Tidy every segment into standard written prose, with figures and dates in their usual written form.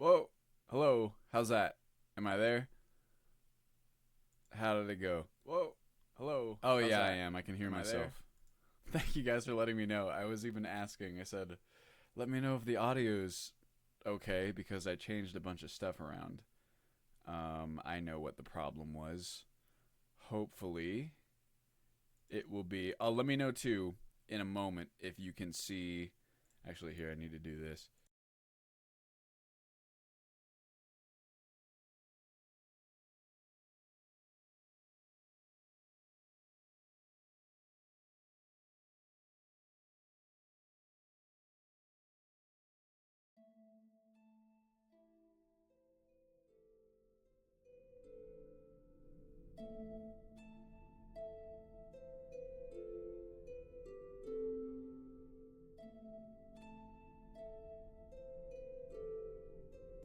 Whoa. Hello. How's that? Am I there? How did it go? Whoa. Hello. Oh, How's yeah, I that? am. I can hear Am I myself. there? Thank you guys for letting me know. I was even asking. I said, let me know if the audio's okay because I changed a bunch of stuff around. I know what the problem was. Hopefully, it will be. Let me know too in a moment if you can see. Actually, here, I need to do this.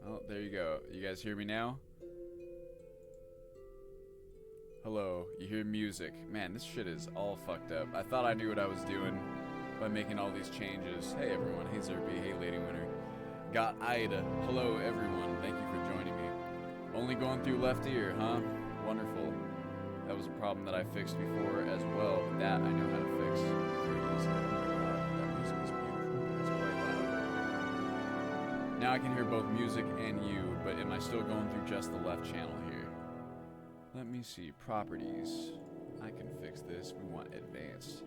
Oh, there you go. You guys hear me now? Hello, you hear music. Man, this shit is all fucked up. I thought I knew what I was doing by making all these changes. Hey everyone, hey Zerpy, hey Lady Winter. Got Ida. Hello everyone, thank you for joining me. Only going through left ear, huh? Wonderful. That was a problem that I fixed before as well, but that I know how to fix very easily. That music is beautiful. It's quite loud. Now I can hear both music and you, but am I still going through just the left channel here? Let me see. Properties. I can fix this. We want advanced.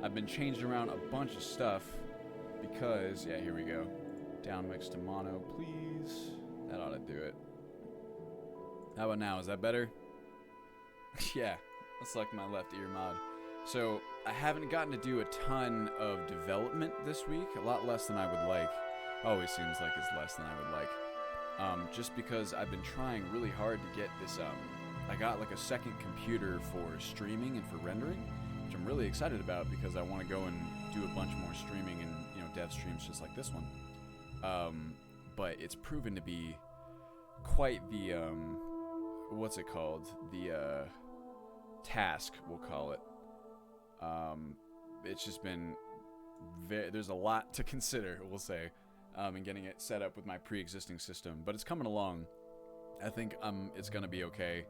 I've been changing around a bunch of stuff because, yeah, here we go. Down mix to mono, please. That ought to do it. How about now? Is that better? Yeah, let's select my left ear mod. So, I haven't gotten to do a ton of development this week. A lot less than I would like. Always seems like it's less than I would like. Just because I've been trying really hard to get this, I got like a second computer for streaming and for rendering, which I'm really excited about because I want to go and do a bunch more streaming and, dev streams just like this one. But it's proven to be quite the, what's it called? The, task, we'll call it. It's just been, there's a lot to consider, we'll say, in getting it set up with my pre-existing system, but it's coming along. I think, it's gonna be okay.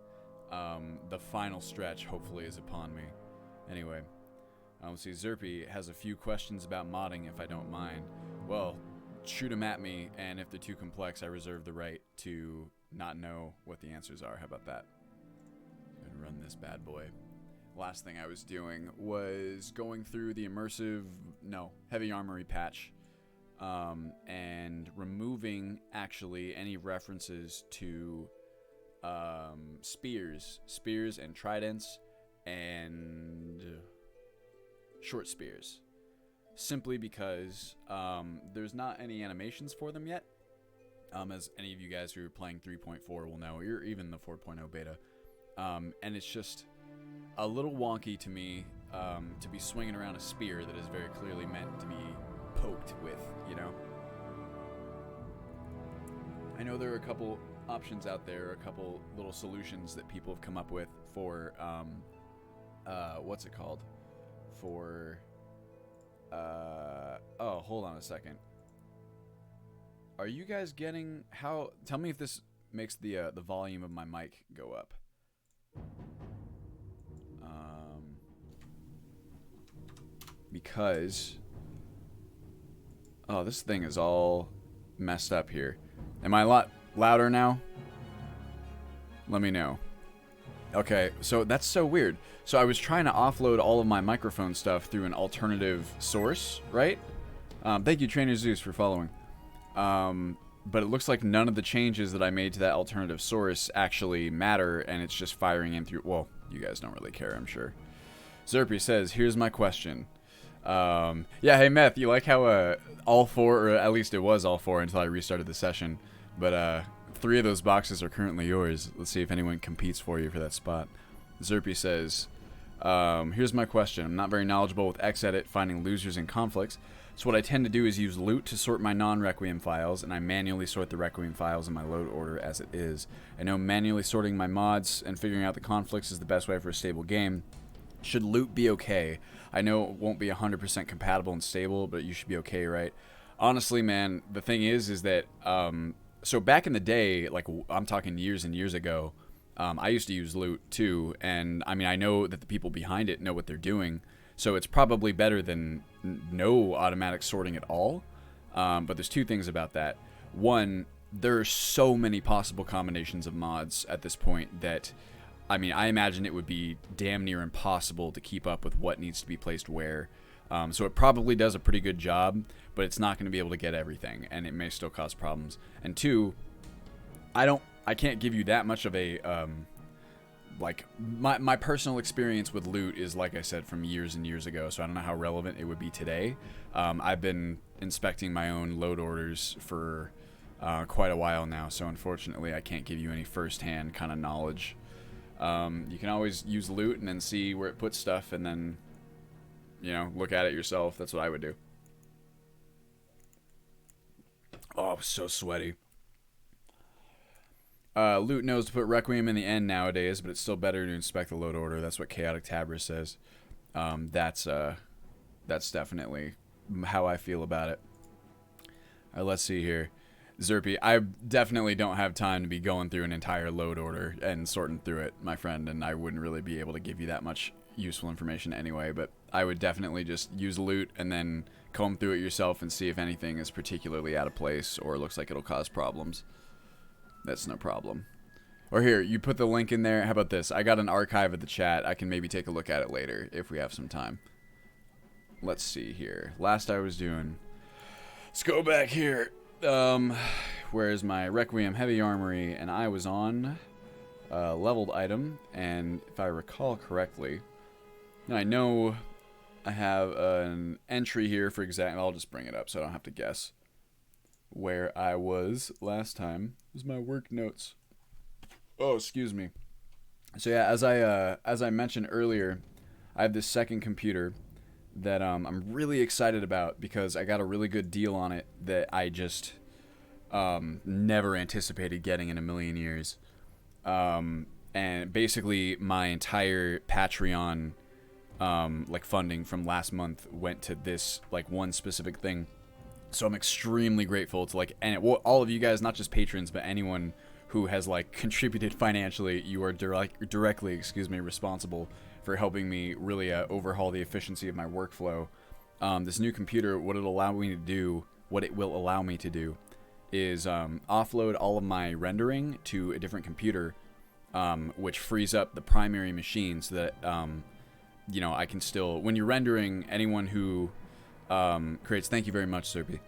The final stretch, hopefully, is upon me. Anyway, let's see. Zerpy has a few questions about modding, if I don't mind. Well, shoot them at me, and if they're too complex, I reserve the right to not know what the answers are. How about that? And run this bad boy. Last thing I was doing was going through the heavy armory patch, and removing, actually, any references to spears and tridents and short spears, simply because there's not any animations for them yet, as any of you guys who are playing 3.4 will know, or even the 4.0 beta, and it's just a little wonky to me to be swinging around a spear that is very clearly meant to be poked with, I know there are a couple options out there, a couple little solutions that people have come up with for, what's it called? For, oh, hold on a second. Are you guys getting, tell me if this makes the volume of my mic go up. Because, oh, this thing is all messed up here. Am I a lot louder now? Let me know. Okay, so that's so weird. So I was trying to offload all of my microphone stuff through an alternative source, right? Thank you, Trainer Zeus, for following. But it looks like none of the changes that I made to that alternative source actually matter, and it's just firing in through... Well, you guys don't really care, I'm sure. Zerpy says, here's my question. Yeah, hey, Meth, you like how all four, or at least it was all four until I restarted the session, but 3 of those boxes are currently yours. Let's see if anyone competes for you for that spot. Zerpy says, here's my question. I'm not very knowledgeable with Xedit, finding losers and conflicts, so what I tend to do is use loot to sort my non-Requiem files, and I manually sort the Requiem files in my load order as it is. I know manually sorting my mods and figuring out the conflicts is the best way for a stable game. Should loot be okay? I know it won't be 100% compatible and stable, but you should be okay, right? Honestly, man, the thing is that so back in the day, like I'm talking years and years ago, I used to use Loot too, and I mean I know that the people behind it know what they're doing, so it's probably better than no automatic sorting at all. But there's two things about that. One, there are so many possible combinations of mods at this point that, I mean, I imagine it would be damn near impossible to keep up with what needs to be placed where. So it probably does a pretty good job, but it's not going to be able to get everything, and it may still cause problems. And two, I can't give you that much of a, like, my personal experience with Loot is, like I said, from years and years ago, so I don't know how relevant it would be today. I've been inspecting my own load orders for quite a while now, so unfortunately I can't give you any first-hand kind of knowledge. You can always use Loot and then see where it puts stuff, and then, you know, look at it yourself. That's what I would do. Oh, so sweaty. Loot knows to put Requiem in the end nowadays, but it's still better to inspect the load order. That's what Chaotic Tabra says. That's definitely how I feel about it. Let's see here. Zerpy, I definitely don't have time to be going through an entire load order and sorting through it, my friend, and I wouldn't really be able to give you that much useful information anyway, but I would definitely just use Loot and then comb through it yourself and see if anything is particularly out of place or looks like it'll cause problems. That's no problem. Or here, you put the link in there. How about this? I got an archive of the chat. I can maybe take a look at it later if we have some time. Let's see here. Last I was doing... Let's go back here. Where's my Requiem Heavy Armory? And I was on leveled item. And if I recall correctly... I know I have an entry here for example. I'll just bring it up so I don't have to guess where I was last time. This is my work notes. Oh, excuse me. So yeah, as I mentioned earlier, I have this second computer that I'm really excited about because I got a really good deal on it that I just never anticipated getting in a million years. And basically my entire Patreon like funding from last month went to this like one specific thing. So I'm extremely grateful to like all of you guys, not just patrons, but anyone who has like contributed financially. You are directly, responsible for helping me really overhaul the efficiency of my workflow. This new computer, what it will allow me to do is offload all of my rendering to a different computer, which frees up the primary machine so that you know, I can still, when you're rendering, anyone who creates, thank you very much, Serpy.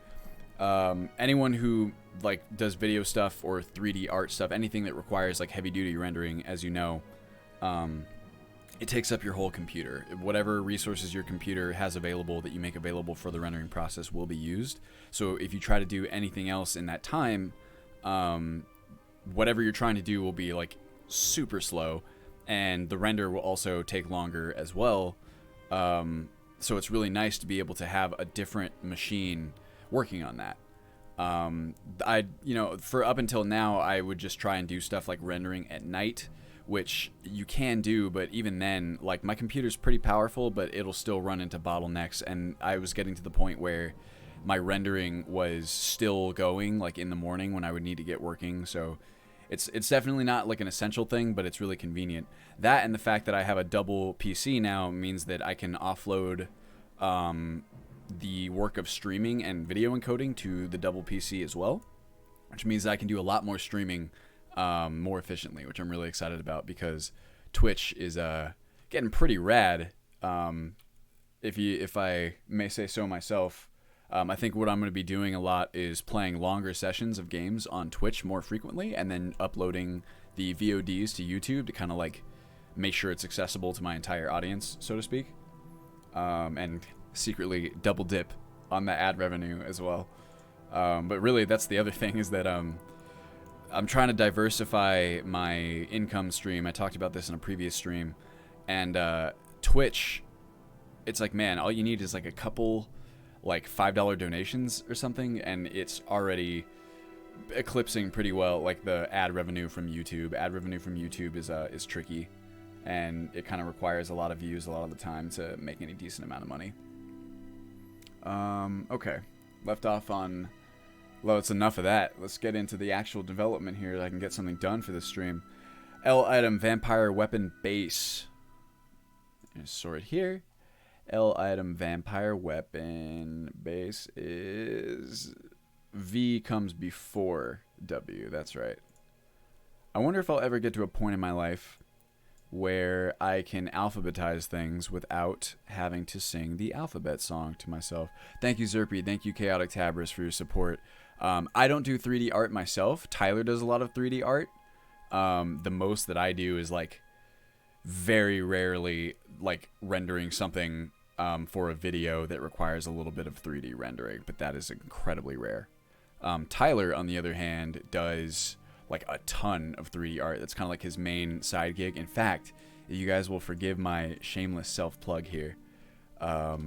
Anyone who like does video stuff or 3D art stuff, anything that requires like heavy duty rendering, as you know, it takes up your whole computer. Whatever resources your computer has available that you make available for the rendering process will be used. So if you try to do anything else in that time, whatever you're trying to do will be like super slow, and the render will also take longer as well. So it's really nice to be able to have a different machine working on that. For up until now, I would just try and do stuff like rendering at night, which you can do, but even then, like, my computer's pretty powerful, but it'll still run into bottlenecks, and I was getting to the point where my rendering was still going, like, in the morning when I would need to get working, so it's definitely not, like, an essential thing, but it's really convenient. That and the fact that I have a double PC now means that I can offload the work of streaming and video encoding to the double PC as well, which means I can do a lot more streaming more efficiently, which I'm really excited about because Twitch is getting pretty rad. If I may say so myself, I think what I'm going to be doing a lot is playing longer sessions of games on Twitch more frequently, and then uploading the VODs to YouTube to kind of like make sure it's accessible to my entire audience, so to speak, and secretly double dip on the ad revenue as well. But really, that's the other thing, is that I'm trying to diversify my income stream. I talked about this in a previous stream, and Twitch, it's like, man, all you need is like a couple like $5 donations or something, and it's already eclipsing pretty well like the ad revenue from YouTube. Ad revenue from YouTube is tricky, and it kind of requires a lot of views a lot of the time to make any decent amount of money. Okay, left off on Well, it's enough of that. Let's get into the actual development here so I can get something done for this stream. L item, vampire weapon base. Sort here. L item, vampire weapon base is... V comes before W. That's right. I wonder if I'll ever get to a point in my life where I can alphabetize things without having to sing the alphabet song to myself. Thank you, Zerpy. Thank you, Chaotic Tabris, for your support. I don't do 3D art myself. Tyler does a lot of 3D art. The most that I do is like very rarely like rendering something for a video that requires a little bit of 3D rendering, but that is incredibly rare. Tyler, on the other hand, does like a ton of 3D art. That's kind of like his main side gig. In fact, you guys will forgive my shameless self-plug here. Let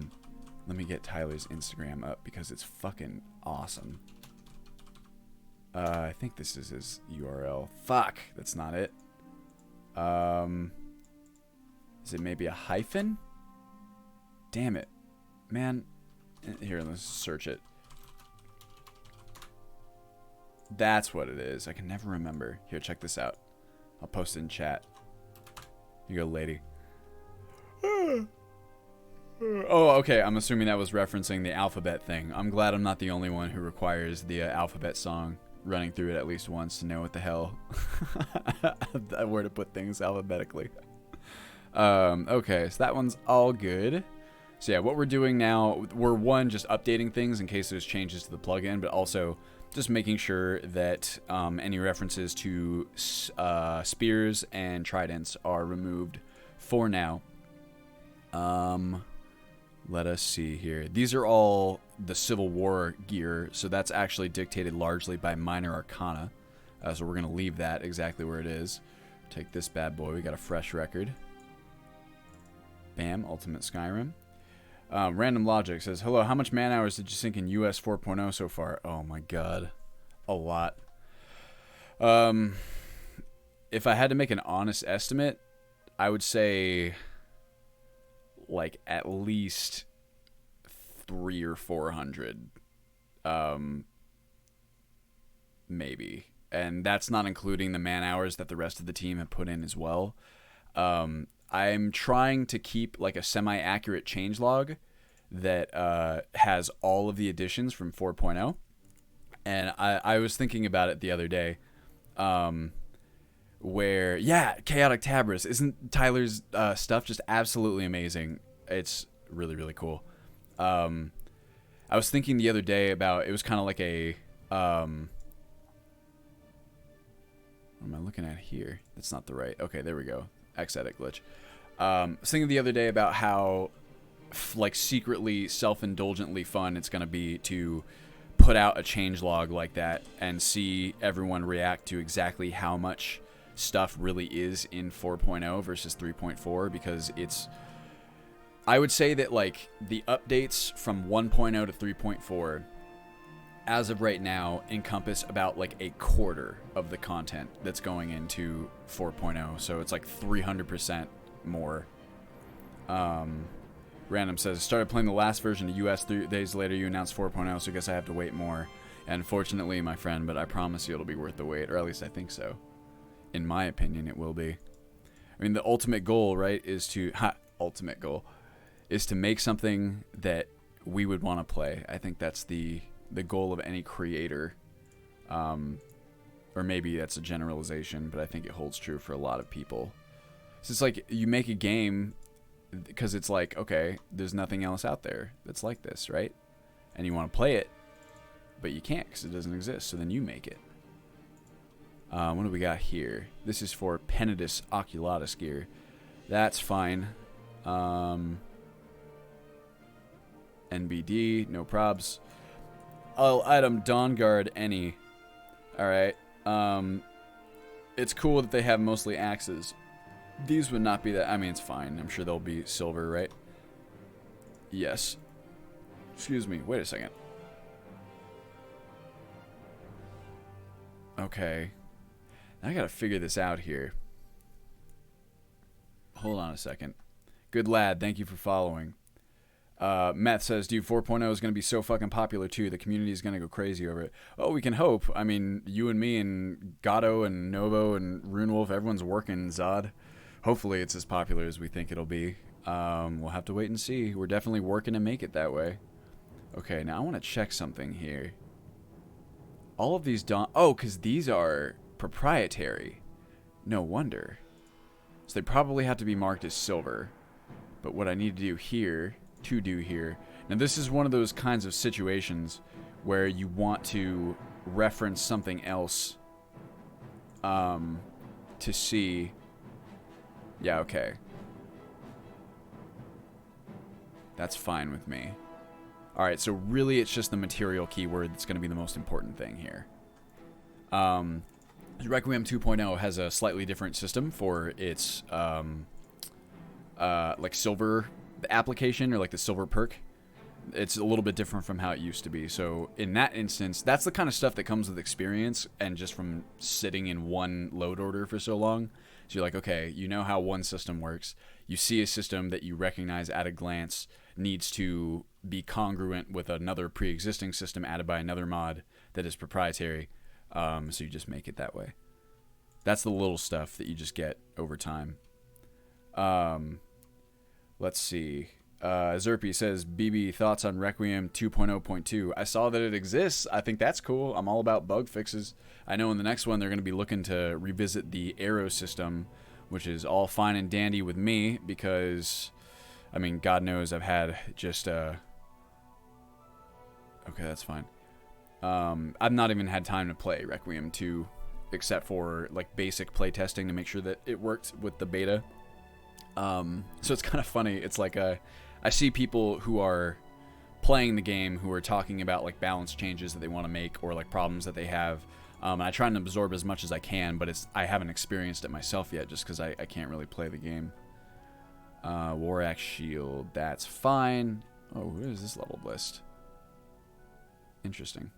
me get Tyler's Instagram up because it's fucking awesome. I think this is his URL. Fuck, that's not it. Is it maybe a hyphen? Damn it. Man. Here, let's search it. That's what it is. I can never remember. Here, check this out. I'll post it in chat. Here you go, lady. Oh, okay. I'm assuming that was referencing the alphabet thing. I'm glad I'm not the only one who requires the alphabet song running through it at least once to know what the hell where to put things alphabetically. Okay, so that one's all good. So yeah, what we're doing now, we're one, just updating things in case there's changes to the plugin, but also just making sure that any references to spears and tridents are removed for now. Let us see here. These are all the Civil War gear, so that's actually dictated largely by Minor Arcana. So we're going to leave that exactly where it is. Take this bad boy. We got a fresh record. Bam, Ultimate Skyrim. Random Logic says, hello, how much man hours did you sink in US 4.0 so far? Oh my god. A lot. If I had to make an honest estimate, I would say like at least 300 or 400. Maybe. And that's not including the man hours that the rest of the team have put in as well. I'm trying to keep like a semi-accurate changelog that has all of the additions from 4.0. And I was thinking about it the other day, where, yeah, Chaotic Tabris, isn't Tyler's stuff just absolutely amazing? It's really, really cool. I was thinking the other day about, it was kind of like a, what am I looking at here? That's not the right, okay, there we go. X-edit glitch. I was thinking the other day about how, like, secretly, self-indulgently fun it's going to be to put out a changelog like that and see everyone react to exactly how much stuff really is in 4.0 versus 3.4, because it's, I would say that, like, the updates from 1.0 to 3.4 as of right now encompass about like a quarter of the content that's going into 4.0, so it's like 300% more. Random says, started playing the last version of US 3 days later. You announced 4.0, so I guess I have to wait more. And unfortunately, my friend, but I promise you it'll be worth the wait, or at least I think so. In my opinion, it will be. I mean, the ultimate goal, right, is to ultimate goal is to make something that we would want to play. I think that's the goal of any creator. Or maybe that's a generalization, but I think it holds true for a lot of people. So it's like you make a game because it's like, okay, there's nothing else out there that's like this, right? And you want to play it, but you can't because it doesn't exist, so then you make it. What do we got here? This is for Penitus Oculatus gear. That's fine. NBD, no probs. Item Dawn Guard any. Alright. It's cool that they have mostly axes. These would not be that. I mean, it's fine. I'm sure they'll be silver, right? Yes. Excuse me. Wait a second. Okay. I gotta figure this out here. Hold on a second. Good lad. Thank you for following. Meth says, dude, 4.0 is going to be so fucking popular too. The community is going to go crazy over it. Oh, we can hope. I mean, you and me and Gatto and Novo and Runewolf, everyone's working Zod. Hopefully it's as popular as we think it'll be. We'll have to wait and see. We're definitely working to make it that way. Okay, now I want to check something here. All of these oh, because these are proprietary. No wonder. So they probably have to be marked as silver. But what I need to do here... Now this is one of those kinds of situations where you want to reference something else to see. Yeah, okay. That's fine with me. Alright, so really it's just the material keyword that's going to be the most important thing here. Requiem 2.0 has a slightly different system for its like silver application, or like the silver perk. It's a little bit different from how it used to be. So in that instance, that's the kind of stuff that comes with experience and just from sitting in one load order for so long. So you're like, okay, you know how one system works. You see a system that you recognize at a glance needs to be congruent with another pre-existing system added by another mod that is proprietary. So you just make it that way. That's the little stuff that you just get over time. Let's see. Zerpy says, BB, thoughts on Requiem 2.0.2? I saw that it exists. I think that's cool. I'm all about bug fixes. I know in the next one they're going to be looking to revisit the arrow system, which is all fine and dandy with me because, I mean, God knows I've had just... Okay, that's fine. I've not even had time to play Requiem 2, except for like basic playtesting to make sure that it worked with the beta. So it's kind of funny. It's like I see people who are playing the game who are talking about like balance changes that they want to make or like problems that they have. And I try and absorb as much as I can, but I haven't experienced it myself yet just because I can't really play the game. War Axe Shield, that's fine. Oh, what is this leveled list? Interesting.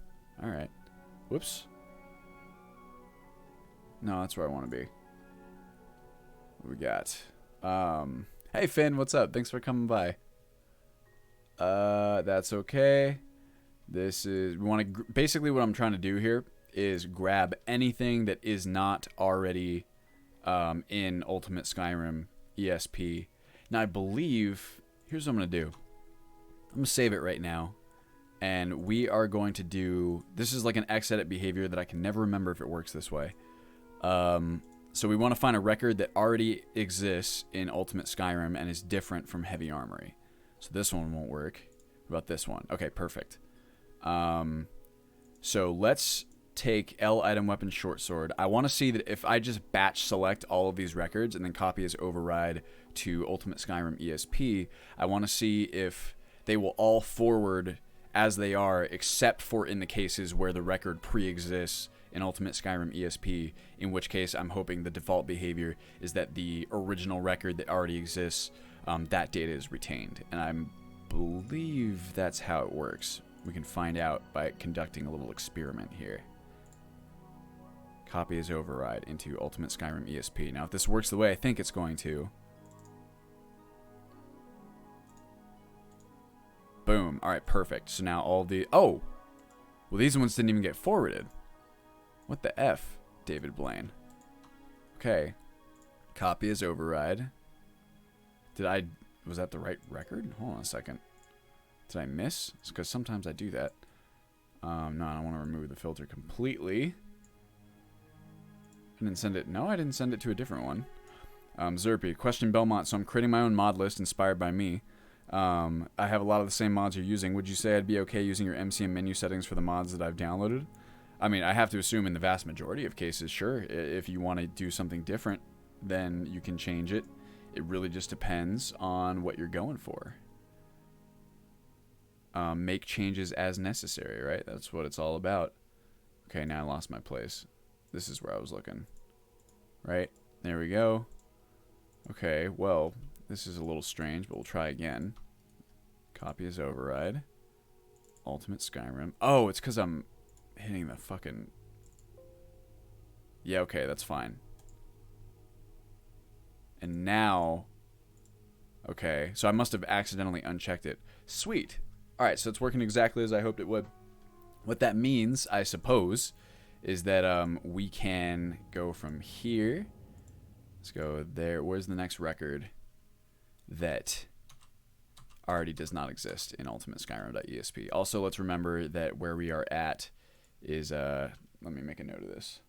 Alright. Whoops. No, that's where I want to be. What we got? Hey Finn, what's up? Thanks for coming by. That's okay. This is, we want to, basically what I'm trying to do here is grab anything that is not already in Ultimate Skyrim ESP. Now I believe, here's what I'm going to do. I'm going to save it right now. And we are going to do, this is like an X-edit behavior that I can never remember if it works this way. So we want to find a record that already exists in Ultimate Skyrim and is different from Heavy Armory. So this one won't work. What about this one? Okay, perfect. So let's take L item weapon short sword. I want to see that if I just batch select all of these records and then copy as override to Ultimate Skyrim ESP, I want to see if they will all forward as they are, except for in the cases where the record pre-exists in Ultimate Skyrim ESP, in which case I'm hoping the default behavior is that the original record that already exists, that data is retained. And I believe that's how it works. We can find out by conducting a little experiment here. Copy as override into Ultimate Skyrim ESP. Now if this works the way I think it's going to... Boom. Alright, perfect. So now all the... Oh! Well, these ones didn't even get forwarded. What the F, David Blaine? Okay. Copy as override. Was that the right record? Hold on a second. Did I miss? It's because sometimes I do that. No, I don't want to remove the filter completely. I didn't send it. No, I didn't send it to a different one. Zerpy, question Belmont. So I'm creating my own mod list inspired by me. I have a lot of the same mods you're using. Would you say I'd be okay using your MCM menu settings for the mods that I've downloaded? I mean, I have to assume in the vast majority of cases, sure. If you want to do something different, then you can change it. It really just depends on what you're going for. Make changes as necessary, right? That's what it's all about. Okay, now I lost my place. This is where I was looking. Right? There we go. Okay, well, this is a little strange, but we'll try again. Copy as override. Ultimate Skyrim. Oh, it's because I'm hitting the fucking... Yeah, okay, that's fine. And now... Okay, so I must have accidentally unchecked it. Sweet. All right, so it's working exactly as I hoped it would. What that means, I suppose, is that we can go from here. Let's go there. Where's the next record that already does not exist in ultimateskyrim.esp? Also, let's remember that where we are at is, let me make a note of this.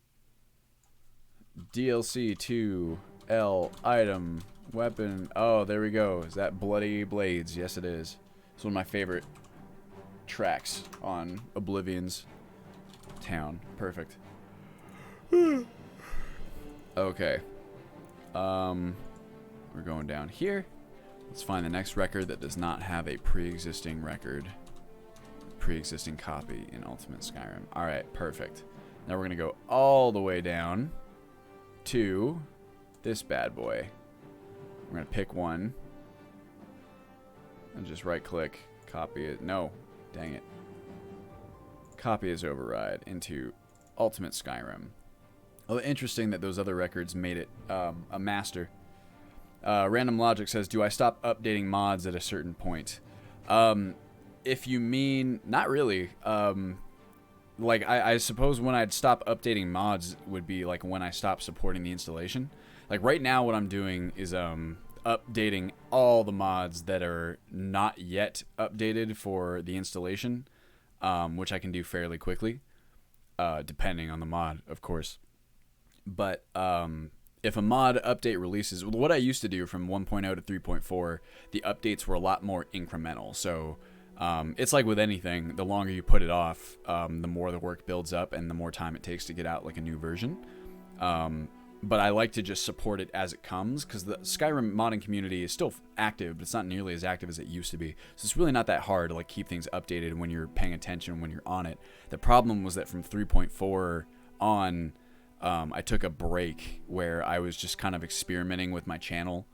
DLC 2 L item weapon. Oh, there we go. Is that Bloody Blades? Yes, it is. It's one of my favorite tracks on Oblivion's Town. Perfect. Okay. We're going down here. Let's find the next record that does not have a pre-existing record. Pre-existing copy in Ultimate Skyrim. Alright, perfect. Now we're going to go all the way down to this bad boy. We're going to pick one. And just right click. Copy it. No. Dang it. Copy as override into Ultimate Skyrim. Oh, interesting that those other records made it a master. Random Logic says, do I stop updating mods at a certain point? If you mean, not really. Like, I suppose when I'd stop updating mods would be like when I stop supporting the installation. Like right now what I'm doing is updating all the mods that are not yet updated for the installation, which I can do fairly quickly, depending on the mod, of course. But if a mod update releases, what I used to do from 1.0 to 3.4, the updates were a lot more incremental. So it's like with anything, the longer you put it off, the more the work builds up and the more time it takes to get out like a new version. But I like to just support it as it comes, because the Skyrim modding community is still active, but it's not nearly as active as it used to be. So it's really not that hard to like keep things updated when you're paying attention, when you're on it. The problem was that from 3.4 on, I took a break where I was just kind of experimenting with my channel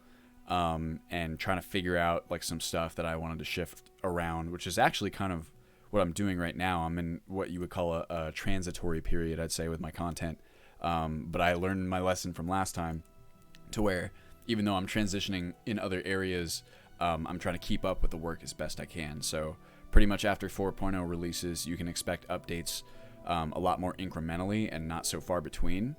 and trying to figure out like some stuff that I wanted to shift around, which is actually kind of what I'm doing right now. I'm in what you would call a transitory period, I'd say, with my content. But I learned my lesson from last time to where even though I'm transitioning in other areas, I'm trying to keep up with the work as best I can. So pretty much after 4.0 releases, you can expect updates a lot more incrementally and not so far between.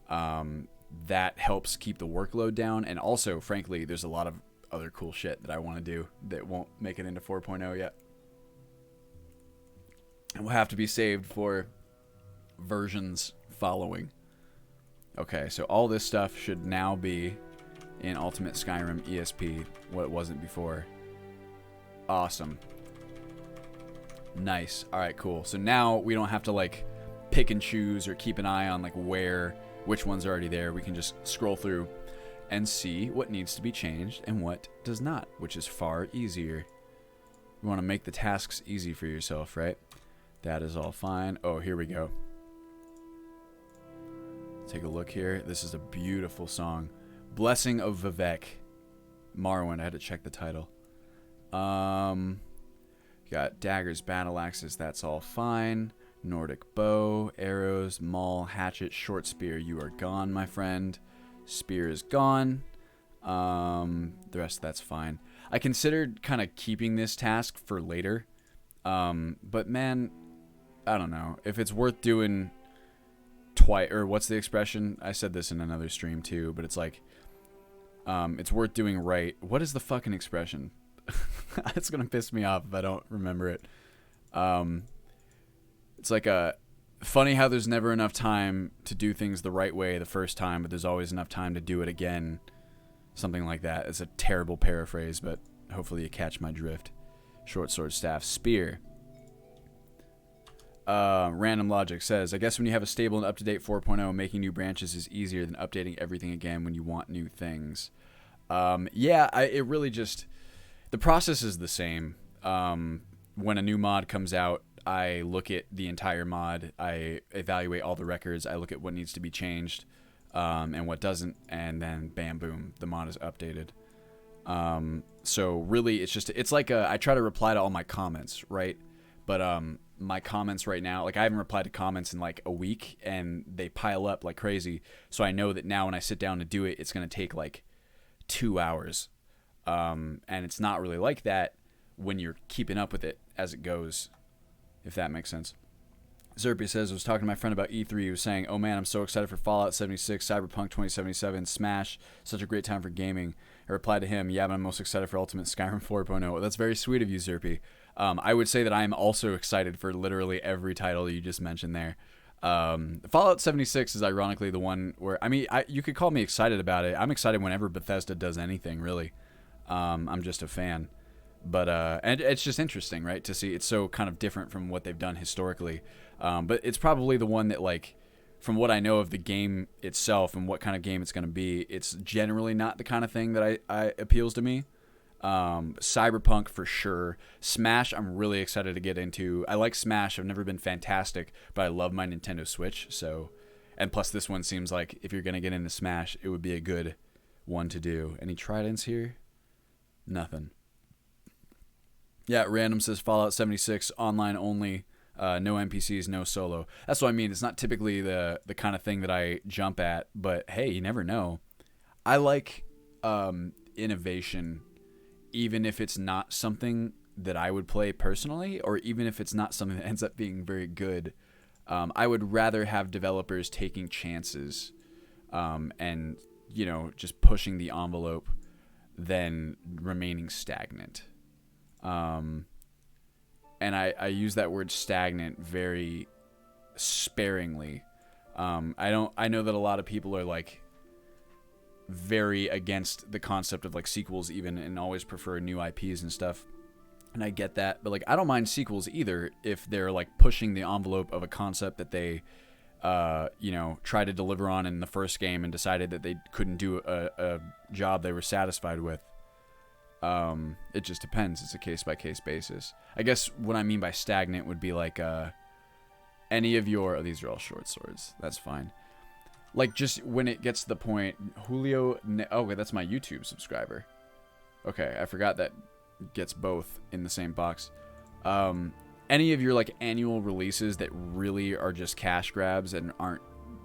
That helps keep the workload down. And also, frankly, there's a lot of other cool shit that I want to do that won't make it into 4.0 yet. And will have to be saved for versions following. Okay, so all this stuff should now be in Ultimate Skyrim ESP, what it wasn't before. Awesome. Nice. Alright, cool. So now we don't have to like pick and choose or keep an eye on like which one's already there. We can just scroll through and see what needs to be changed and what does not, which is far easier. You want to make the tasks easy for yourself, right? That is all fine. Oh, here we go. Take a look here. This is a beautiful song. Blessing of Vivek. Morrowind. I had to check the title. Got daggers, battle axes. That's all fine. Nordic bow, arrows, maul, hatchet, short spear. You are gone, my friend. Spear is gone. The rest, that's fine. I considered kind of keeping this task for later. But man, I don't know. If it's worth doing twice, or what's the expression? I said this in another stream too, but it's like, it's worth doing right. What is the fucking expression? It's gonna piss me off if I don't remember it. It's like funny how there's never enough time to do things the right way the first time, but there's always enough time to do it again. Something like that. It's a terrible paraphrase, but hopefully you catch my drift. Short sword, staff, spear. Random Logic says, I guess when you have a stable and up-to-date 4.0, making new branches is easier than updating everything again when you want new things. Yeah, it really just... The process is the same. When a new mod comes out, I look at the entire mod, I evaluate all the records, I look at what needs to be changed, and what doesn't, and then bam, boom, the mod is updated. So really, it's like I try to reply to all my comments, right? But my comments right now, like I haven't replied to comments in like a week, and they pile up like crazy. So I know that now when I sit down to do it, it's going to take like 2 hours. And it's not really like that when you're keeping up with it as it goes, if that makes sense. Zerpy says, I was talking to my friend about E3. He was saying, oh man, I'm so excited for Fallout 76, Cyberpunk 2077, Smash, such a great time for gaming. I replied to him, yeah, but I'm most excited for Ultimate Skyrim 4.0. That's very sweet of you, Zerpy. I would say that I am also excited for literally every title you just mentioned there. Fallout 76 is ironically the one where, I mean, you could call me excited about it. I'm excited whenever Bethesda does anything, really. I'm just a fan. But and it's just interesting, right, to see it's so kind of different from what they've done historically. But it's probably the one that, like, from what I know of the game itself and what kind of game it's going to be, it's generally not the kind of thing that I appeals to me. Cyberpunk for sure. Smash, I'm really excited to get into. I like Smash. I've never been fantastic, but I love my Nintendo Switch. So, and plus this one seems like if you're going to get into Smash, it would be a good one to do. Any tridents here? Nothing. Yeah, Random says Fallout 76 online only, no NPCs, no solo. That's what I mean. It's not typically the kind of thing that I jump at, but hey, you never know. I like innovation, even if it's not something that I would play personally, or even if it's not something that ends up being very good. I would rather have developers taking chances and, you know, just pushing the envelope than remaining stagnant. And I use that word stagnant very sparingly. I know that a lot of people are like very against the concept of like sequels even, and always prefer new IPs and stuff. And I get that, but like I don't mind sequels either if they're like pushing the envelope of a concept that they try to deliver on in the first game and decided that they couldn't do a job they were satisfied with. It just depends. It's a case-by-case basis. I guess what I mean by stagnant would be like any of your... Oh, these are all short swords. That's fine. Like, just when it gets to the point... Julio... Oh, wait, that's my YouTube subscriber. Okay, I forgot that gets both in the same box. Any of your, like, annual releases that really are just cash grabs and aren't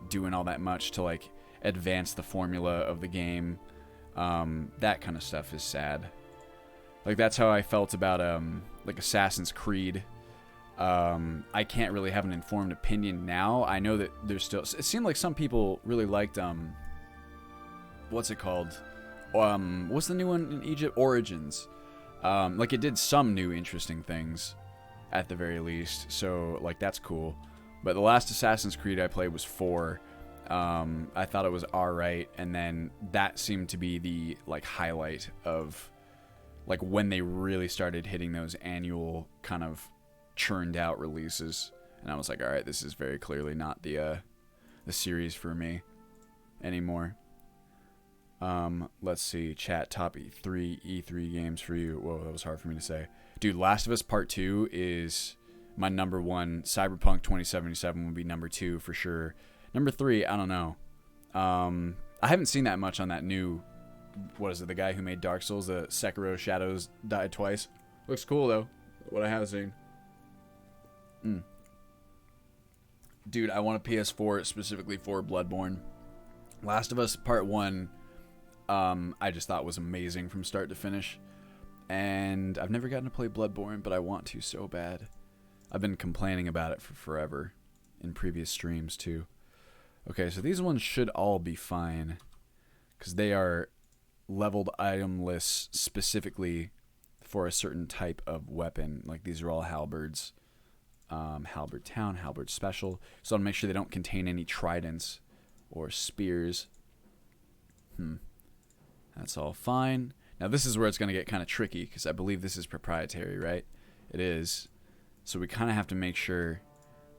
doing all that much to, like, advance the formula of the game, that kind of stuff is sad. Like, that's how I felt about, like, Assassin's Creed. I can't really have an informed opinion now. I know that there's still... It seemed like some people really liked, what's it called? What's the new one in Egypt? Origins. Like, it did some new interesting things, at the very least. So, like, that's cool. But the last Assassin's Creed I played was 4. I thought it was alright, and then that seemed to be the, like, highlight of... like when they really started hitting those annual kind of churned out releases, and I was like, all right, this is very clearly not the series for me anymore. Let's see, chat, top E3 games for you. Whoa, that was hard for me to say. Dude, Last of Us Part 2 is my number 1. Cyberpunk 2077 would be number 2 for sure. Number 3, I don't know. I haven't seen that much on that new... What is it? The guy who made Dark Souls, the Sekiro Shadows died twice. Looks cool though. What I have seen. Dude, I want a PS4 specifically for Bloodborne. Last of Us Part 1, I just thought was amazing from start to finish. And I've never gotten to play Bloodborne, but I want to so bad. I've been complaining about it for forever in previous streams too. Okay, so these ones should all be fine, because they are leveled item lists specifically for a certain type of weapon. Like, these are all halberds. Halberd Town, Halberd Special. So I'll make sure they don't contain any tridents or spears. That's all fine. Now this is where it's going to get kind of tricky, because I believe this is proprietary, right? It is. So we kind of have to make sure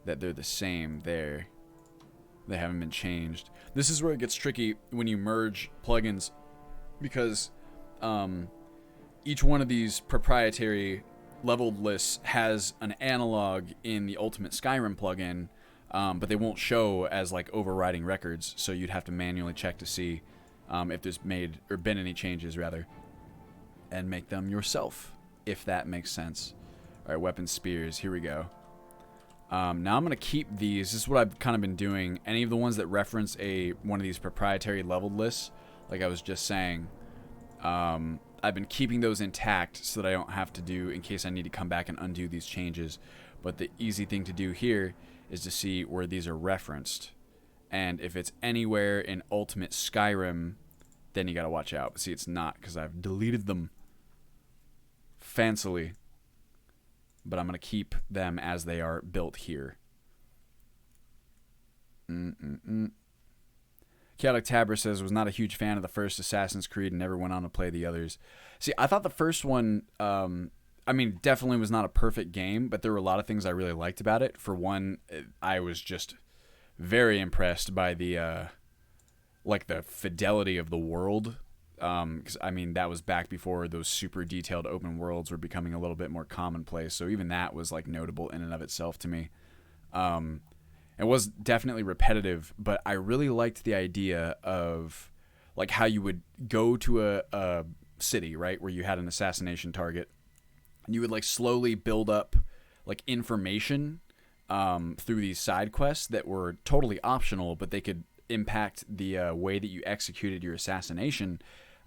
that they're the same there. They haven't been changed. This is where it gets tricky when you merge plugins, because each one of these proprietary leveled lists has an analog in the Ultimate Skyrim plugin, but they won't show as like overriding records, so you'd have to manually check to see if there's been any changes rather, and make them yourself, if that makes sense. All right, weapon spears, here we go. Now I'm going to keep these. This is what I've kind of been doing. Any of the ones that reference one of these proprietary leveled lists, like I was just saying, I've been keeping those intact so that I don't have to do, in case I need to come back and undo these changes. But the easy thing to do here is to see where these are referenced. And if it's anywhere in Ultimate Skyrim, then you gotta watch out. But see, it's not, because I've deleted them fancily. But I'm gonna keep them as they are built here. Chaotic Tabber says, was not a huge fan of the first Assassin's Creed and never went on to play the others. See, I thought the first one, I mean, definitely was not a perfect game, but there were a lot of things I really liked about it. For one, I was just very impressed by the, like, the fidelity of the world. Because, I mean, that was back before those super detailed open worlds were becoming a little bit more commonplace. So even that was, like, notable in and of itself to me. It was definitely repetitive, but I really liked the idea of, like, how you would go to a city, right, where you had an assassination target, and you would, like, slowly build up, like, information through these side quests that were totally optional, but they could impact the way that you executed your assassination.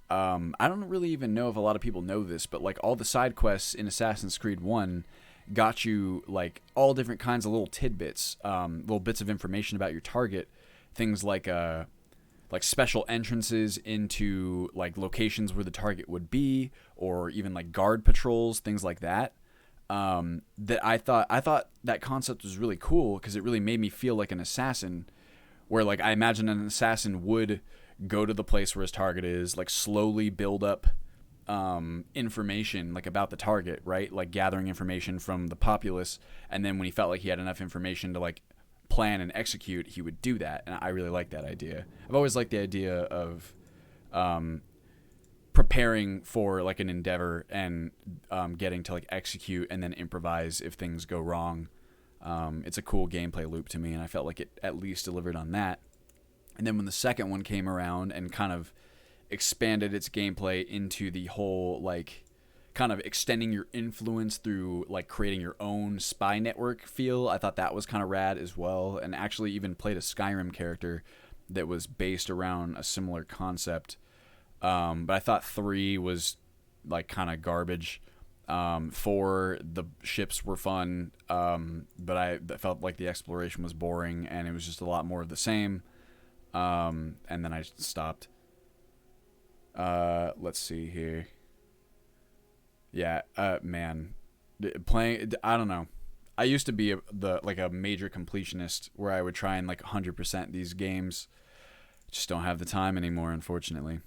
I don't really even know if a lot of people know this, but, like, all the side quests in Assassin's Creed 1 got you, like, all different kinds of little tidbits, little bits of information about your target, things like special entrances into, like, locations where the target would be, or even, like, guard patrols, things like that. That I thought that concept was really cool, because it really made me feel like an assassin, where, like, I imagine an assassin would go to the place where his target is, like, slowly build up information, like, about the target, right? Like, gathering information from the populace, and then when he felt like he had enough information to, like, plan and execute, he would do that. And I really like that idea. I've always liked the idea of preparing for, like, an endeavor and getting to, like, execute and then improvise if things go wrong. It's a cool gameplay loop to me, and I felt like it at least delivered on that. And then when the second one came around and kind of expanded its gameplay into the whole, like, kind of extending your influence through, like, creating your own spy network feel, I thought that was kind of rad as well, and actually even played a Skyrim character that was based around a similar concept. But I thought 3 was, like, kind of garbage. 4, the ships were fun, but I felt like the exploration was boring, and it was just a lot more of the same. And then I stopped. Let's see here. Yeah, man, playing, I don't know. I used to be a major completionist where I would try and, like, 100% these games. Just don't have the time anymore, unfortunately.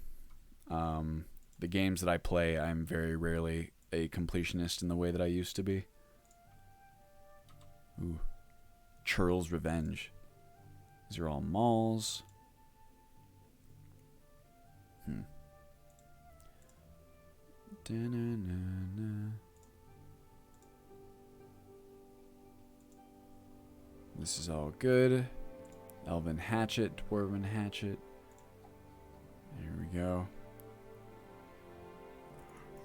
The games that I play, I'm very rarely a completionist in the way that I used to be. Ooh. Churl's Revenge. These are all malls. This is all good. Elven Hatchet, Dwarven Hatchet. Here we go.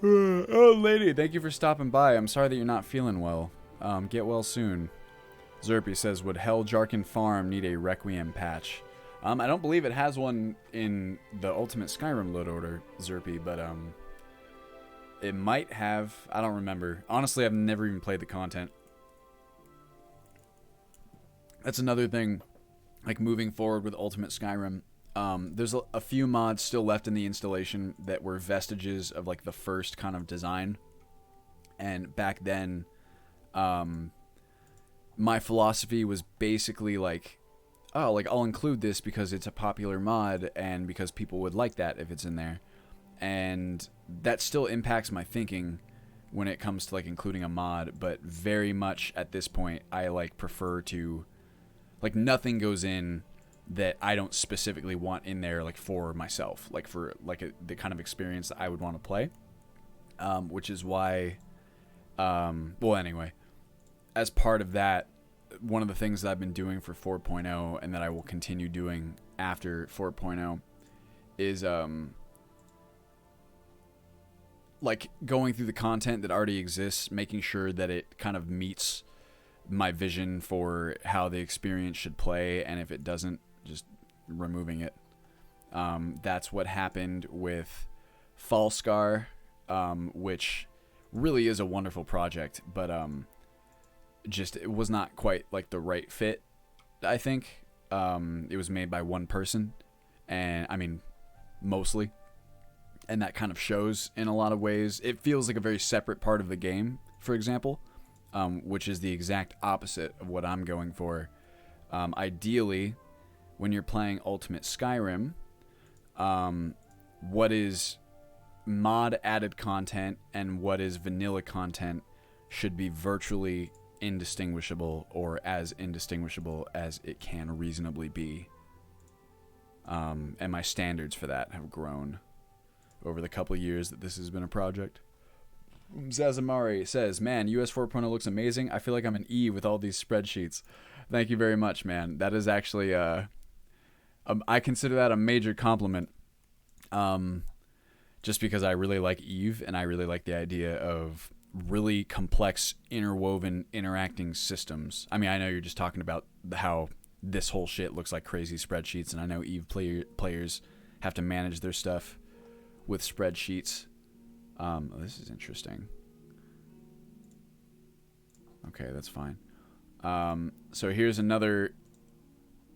Oh, lady, thank you for stopping by. I'm sorry that you're not feeling well. Get well soon. Zerpy says, would Hell Jarkin Farm need a Requiem patch? I don't believe it has one in the Ultimate Skyrim load order, Zerpy, but it might have. I don't remember. Honestly, I've never even played the content. That's another thing, like, moving forward with Ultimate Skyrim. There's a few mods still left in the installation that were vestiges of, like, the first kind of design. And back then, my philosophy was basically like, oh, like, I'll include this because it's a popular mod and because people would like that if it's in there. And that still impacts my thinking when it comes to, like, including a mod, but very much at this point, I, like, prefer to, like, nothing goes in that I don't specifically want in there, like, for myself, like, for, like, the kind of experience that I would want to play, which is why, well, anyway, as part of that, one of the things that I've been doing for 4.0 and that I will continue doing after 4.0 is, like, going through the content that already exists, making sure that it kind of meets my vision for how the experience should play, and if it doesn't, just removing it. That's what happened with Falskar which really is a wonderful project, but just it was not quite like the right fit, I think. It was made by one person, and I mean, mostly, and that kind of shows in a lot of ways. It feels like a very separate part of the game, for example, which is the exact opposite of what I'm going for. Ideally, when you're playing Ultimate Skyrim, what is mod added content and what is vanilla content should be virtually indistinguishable, or as indistinguishable as it can reasonably be. And my standards for that have grown over the couple years that this has been a project. Zazamari says, man, US 4.0 looks amazing. I feel like I'm an E with all these spreadsheets. Thank you very much, man. That is actually, I consider that a major compliment. Just because I really like Eve, and I really like the idea of really complex, interwoven, interacting systems. I mean, I know you're just talking about how this whole shit looks like crazy spreadsheets, and I know Eve players have to manage their stuff with spreadsheets. This is interesting. Okay, that's fine. So here's another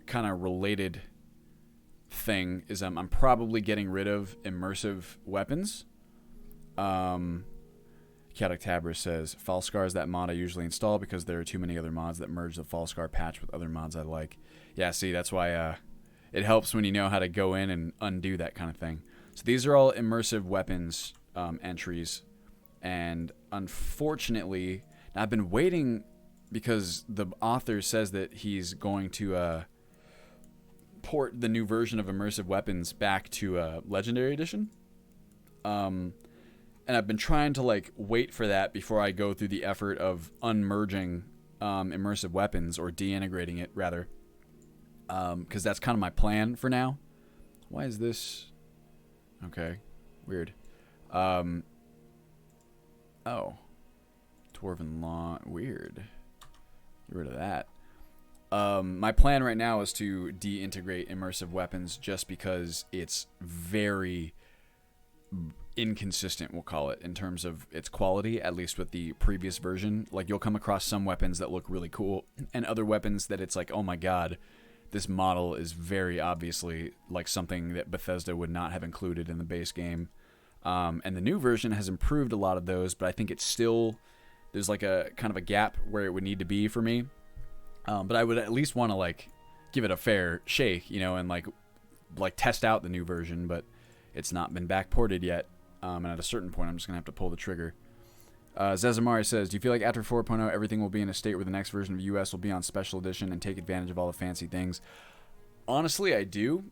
kind of related thing, is I'm probably getting rid of immersive weapons. Catactabra says, Falscar is that mod I usually install because there are too many other mods that merge the Falscar patch with other mods I like. Yeah, see, that's why it helps when you know how to go in and undo that kind of thing. So these are all immersive weapons entries, and unfortunately, I've been waiting because the author says that he's going to port the new version of immersive weapons back to Legendary Edition. And I've been trying to like wait for that before I go through the effort of unmerging immersive weapons, or de-integrating it rather, because that's kind of my plan for now. Why is this? Okay, weird. Oh, Dwarven Law, weird. Get rid of that. My plan right now is to de-integrate immersive weapons just because it's very inconsistent, we'll call it, in terms of its quality, at least with the previous version. Like, you'll come across some weapons that look really cool, and other weapons that it's like, oh my god, this model is very obviously like something that Bethesda would not have included in the base game. And the new version has improved a lot of those, but I think it's still, there's like a kind of a gap where it would need to be for me. But I would at least want to like give it a fair shake, you know, and like test out the new version, but it's not been backported yet. And at a certain point, I'm just going to have to pull the trigger. Zazamari says, do you feel like after 4.0, everything will be in a state where the next version of US will be on Special Edition and take advantage of all the fancy things? Honestly, I do.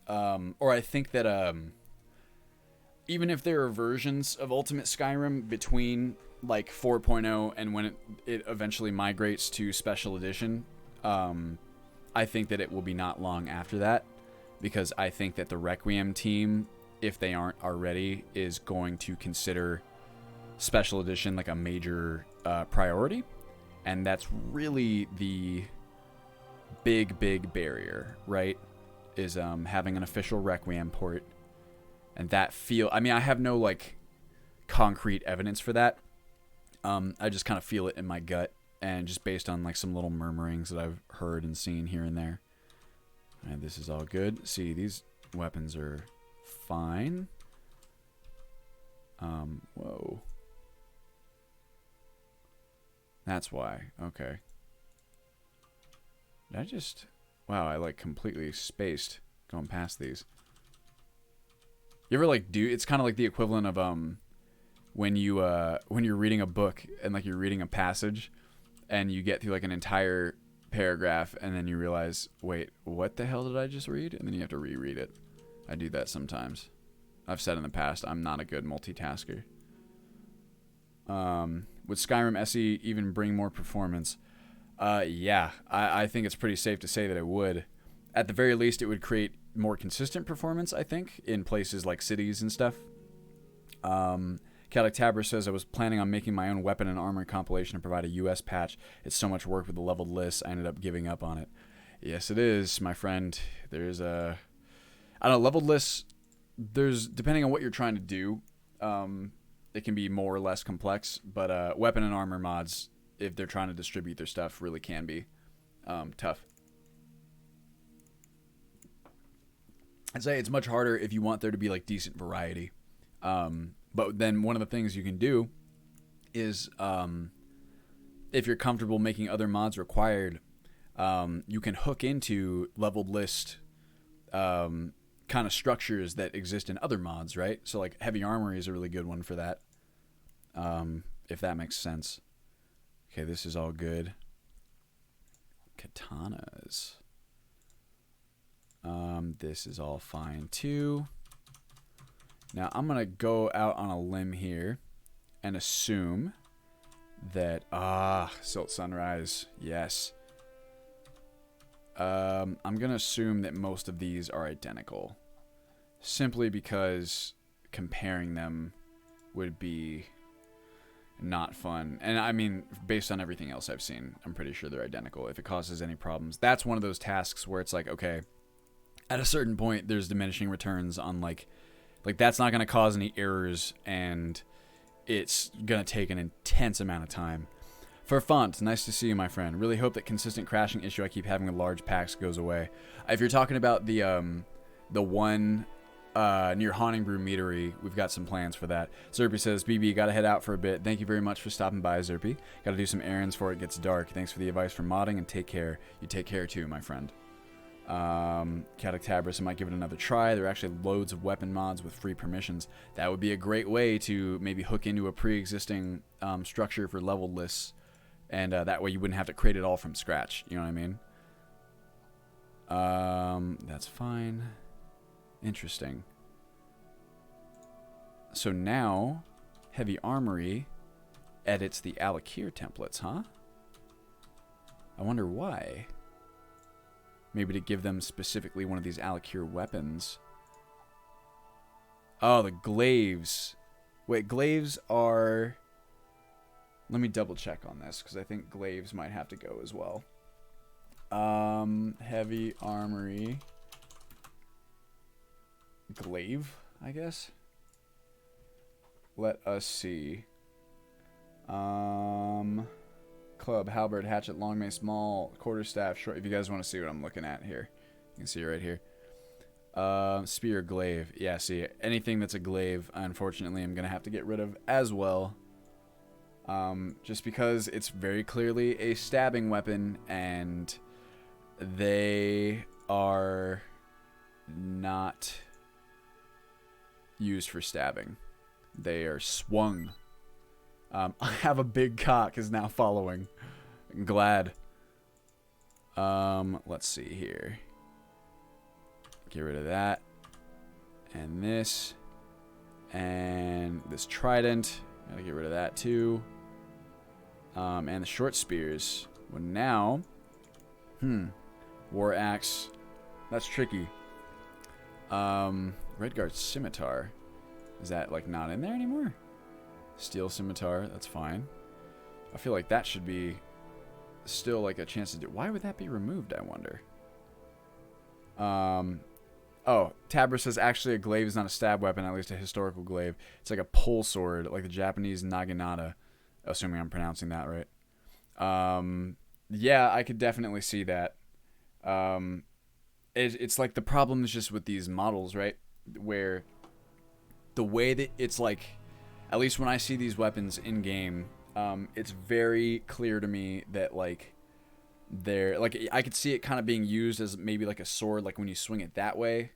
Or I think that even if there are versions of Ultimate Skyrim between like 4.0 and when it eventually migrates to Special Edition, I think that it will be not long after that, because I think that the Requiem team, if they aren't already, is going to consider Special Edition like a major priority, and that's really the big barrier, right? Is having an official Requiem port, and that I mean, I have no like concrete evidence for that. I just kind of feel it in my gut, and just based on like some little murmurings that I've heard and seen here and there. And this is all good. See, these weapons are fine. Whoa. That's why. Okay. Did I just... Wow, I like completely spaced going past these. You ever like do... It's kind of like the equivalent of when you're reading a book and like you're reading a passage and you get through like an entire paragraph and then you realize, wait, what the hell did I just read? And then you have to reread it. I do that sometimes. I've said in the past, I'm not a good multitasker. Would Skyrim SE even bring more performance? Yeah, I think it's pretty safe to say that it would. At the very least, it would create more consistent performance, I think, in places like cities and stuff. Catactabra says, I was planning on making my own weapon and armor compilation to provide a US patch. It's so much work with the leveled list, I ended up giving up on it. Yes, it is, my friend. There's a... I don't know, leveled lists, there's, depending on what you're trying to do, it can be more or less complex, but weapon and armor mods, if they're trying to distribute their stuff, really can be tough. I'd say it's much harder if you want there to be like decent variety. But then one of the things you can do is if you're comfortable making other mods required, you can hook into leveled list kind of structures that exist in other mods, right? So like heavy armory is a really good one for that, if that makes sense. Okay, this is all good. Katanas. This is all fine too. Now I'm gonna go out on a limb here and assume that Silt Sunrise, yes. I'm gonna assume that most of these are identical, simply because comparing them would be not fun. And I mean, based on everything else I've seen, I'm pretty sure they're identical. If it causes any problems, that's one of those tasks where it's like, okay, at a certain point, there's diminishing returns on like that's not going to cause any errors, and it's going to take an intense amount of time. For Font, nice to see you, my friend. Really hope that consistent crashing issue I keep having with large packs goes away. If you're talking about the one near Haunting Brew Meadery, we've got some plans for that. Zerpy says, BB, gotta head out for a bit. Thank you very much for stopping by, Zerpy. Gotta do some errands before it gets dark. Thanks for the advice for modding, and take care. You take care too, my friend. Catactabris, I might give it another try. There are actually loads of weapon mods with free permissions. That would be a great way to maybe hook into a pre-existing structure for leveled lists, and that way you wouldn't have to create it all from scratch. You know what I mean? That's fine. Interesting. So now, Heavy Armory edits the Alakir templates, huh? I wonder why. Maybe to give them specifically one of these Alakir weapons. Oh, the glaives. Wait, glaives are... Let me double check on this, because I think glaives might have to go as well. Heavy Armory... glaive, I guess. Let us see. Club, halberd, hatchet, long mace, small, quarterstaff, short. If you guys want to see what I'm looking at here, you can see it right here. Spear, glaive. Yeah, see, anything that's a glaive, unfortunately, I'm gonna have to get rid of as well. Just because it's very clearly a stabbing weapon, and they are not used for stabbing. They are swung. I have a big cock is now following. I'm glad. Let's see here. Get rid of that. And this. And this trident. Gotta get rid of that too. And the short spears. Well, now. War axe. That's tricky. Redguard scimitar. Is that like not in there anymore? Steel scimitar, that's fine. I feel like that should be still like a chance to do. Why would that be removed, I wonder? Oh, Tabra says actually a glaive is not a stab weapon, at least a historical glaive. It's like a pole sword, like the Japanese naginata, assuming I'm pronouncing that right. Yeah, I could definitely see that. It's like the problem is just with these models, right? Where the way that it's like, at least when I see these weapons in game, it's very clear to me that like they're like, I could see it kind of being used as maybe like a sword, like when you swing it that way.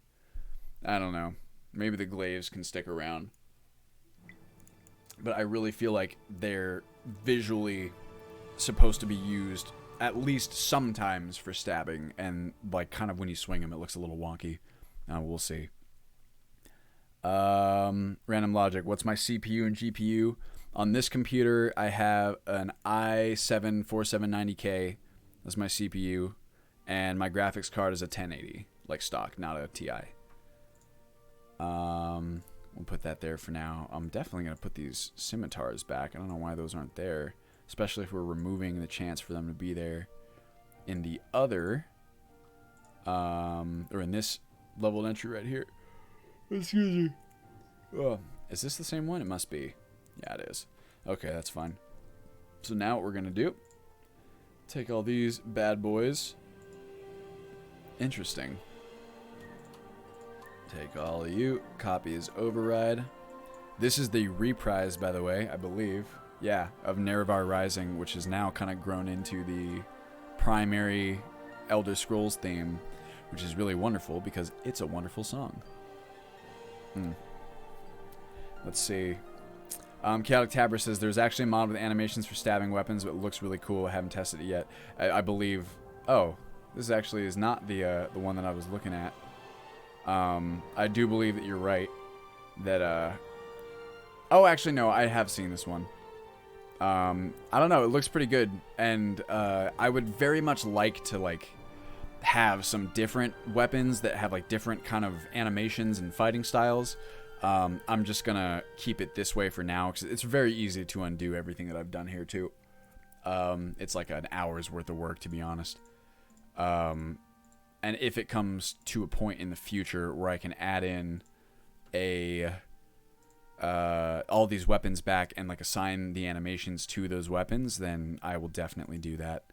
I don't know. Maybe the glaives can stick around, but I really feel like they're visually supposed to be used at least sometimes for stabbing, and like kind of when you swing them, it looks a little wonky. We'll see. Random logic. What's my CPU and GPU? On this computer, I have an i7 4790K. That's my CPU. And my graphics card is a 1080, like stock, not a TI. We'll put that there for now. I'm definitely going to put these scimitars back. I don't know why those aren't there, especially if we're removing the chance for them to be there in the other, or in this leveled entry right here. Excuse me. Oh, is this the same one? It must be. Yeah, it is. Okay, that's fine. So now what we're going to do, take all these bad boys. Interesting. Take all of you. Copy as override. This is the reprise, by the way, I believe. Yeah, of Nerevar Rising, which is now kind of grown into the primary Elder Scrolls theme, which is really wonderful because it's a wonderful song. Let's see. Chaotic Tabber says there's actually a mod with animations for stabbing weapons, but it looks really cool. I haven't tested it yet. I believe. Oh, this actually is not the one that I was looking at. I do believe that you're right. That oh, actually no, I have seen this one. I don't know. It looks pretty good, and I would very much like to have some different weapons that have different kind of animations and fighting styles. I'm just gonna keep it this way for now because it's very easy to undo everything that I've done here too. It's like an hour's worth of work, to be honest. And if it comes to a point in the future where I can add in all these weapons back and assign the animations to those weapons, then I will definitely do that.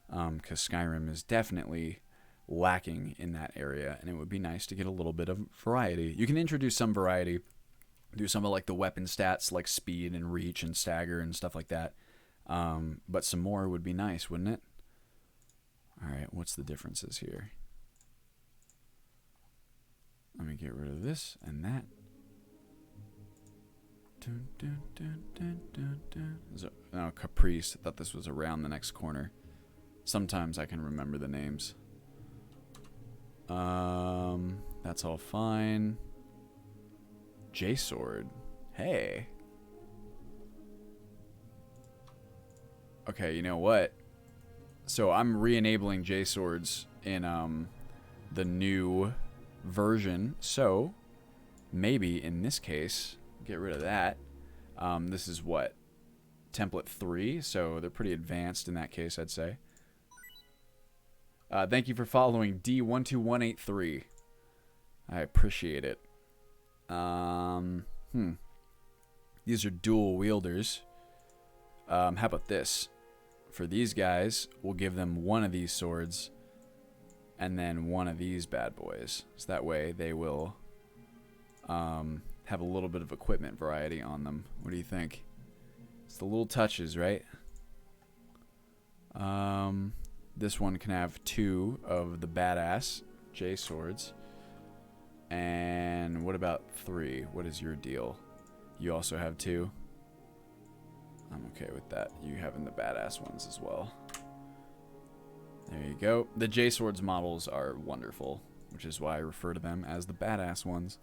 Because Skyrim is definitely lacking in that area, and it would be nice to get a little bit of variety. You can introduce some variety, do some of the weapon stats like speed and reach and stagger and stuff like that. But some more would be nice, wouldn't it? All right, what's the differences here? Let me get rid of this and that. No, Caprice. I thought this was around the next corner. Sometimes I can remember the names. That's all fine. J-Sword. Hey. Okay, you know what? So I'm re-enabling J-Swords in the new version. So maybe in this case, get rid of that. This is what? Template 3, so they're pretty advanced in that case, I'd say. Thank you for following D12183. I appreciate it. These are dual wielders. How about this? For these guys, we'll give them one of these swords and then one of these bad boys. So that way they will have a little bit of equipment variety on them. What do you think? It's the little touches, right? This one can have 2 of the badass J swords. And what about 3? What is your deal? You also have 2? I'm okay with that. You having the badass ones as well. There you go. The J swords models are wonderful, which is why I refer to them as the badass ones.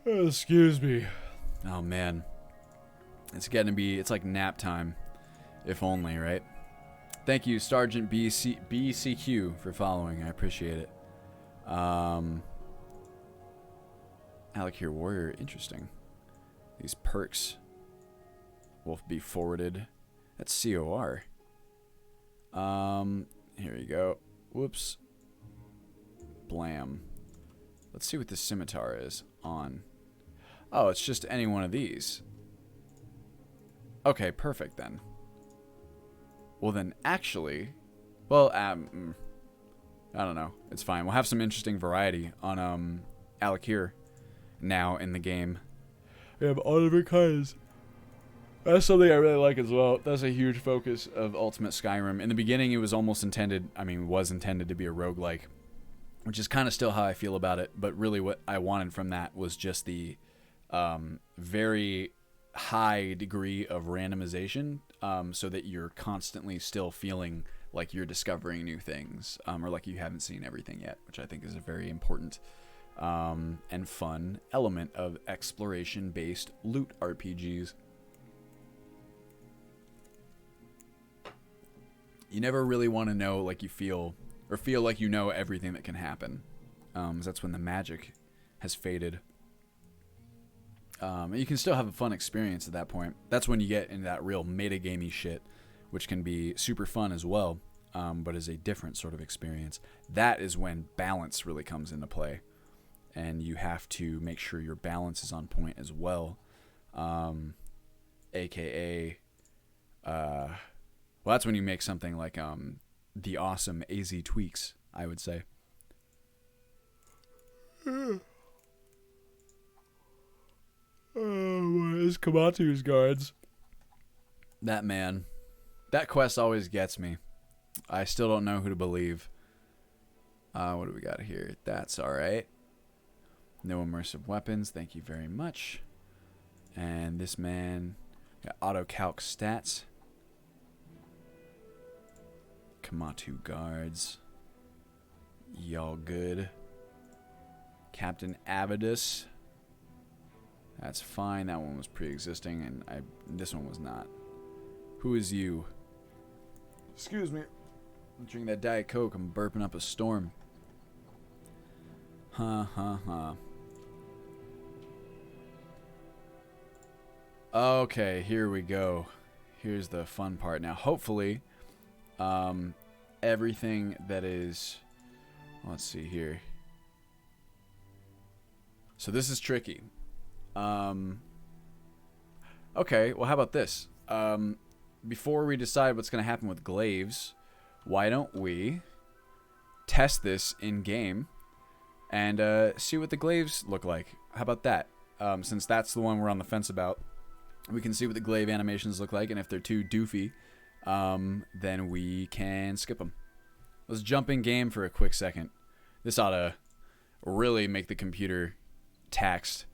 Excuse me. Oh man. It's like nap time. If only, right? Thank you, Sergeant BCQ, for following. I appreciate it. Alakir Warrior, interesting. These perks will be forwarded. That's COR. Here you go. Whoops. Blam. Let's see what this scimitar is on. Oh, it's just any one of these. Okay, perfect then. Well then, actually, well, I don't know. It's fine. We'll have some interesting variety on Alakir now in the game. We have all different kinds. That's something I really like as well. That's a huge focus of Ultimate Skyrim. In the beginning, it was almost intended, was intended to be a roguelike, which is kind of still how I feel about it. But really what I wanted from that was just the very high degree of randomization, so that you're constantly still feeling like you're discovering new things, or like you haven't seen everything yet, which I think is a very important and fun element of exploration-based loot RPGs. You never really want to know like you feel, or feel like you know everything that can happen. That's when the magic has faded. You can still have a fun experience at that point. That's when you get into that real metagamey shit, which can be super fun as well, but is a different sort of experience. That is when balance really comes into play. and you have to make sure your balance is on point as well. AKA, well, that's when you make something like the awesome AZ tweaks, I would say. Oh, it's Kamatu's guards. That man. That quest always gets me. I still don't know who to believe. What do we got here? That's alright. No immersive weapons. Thank you very much. And this man got auto-calc stats. Kamatu guards. Y'all good. Captain Avidus. That's fine. That one was pre-existing, and this one was not. Who is you? Excuse me. I'm drinking that Diet Coke. I'm burping up a storm. Okay, here we go. Here's the fun part. Now, hopefully, everything that is... Let's see here. So this is tricky. Okay, well, how about this? Before we decide what's going to happen with glaives, why don't we test this in-game and see what the glaives look like? How about that? Since that's the one we're on the fence about, we can see what the glaive animations look like, and if they're too doofy, then we can skip them. Let's jump in-game for a quick second. This ought to really make the computer taxed.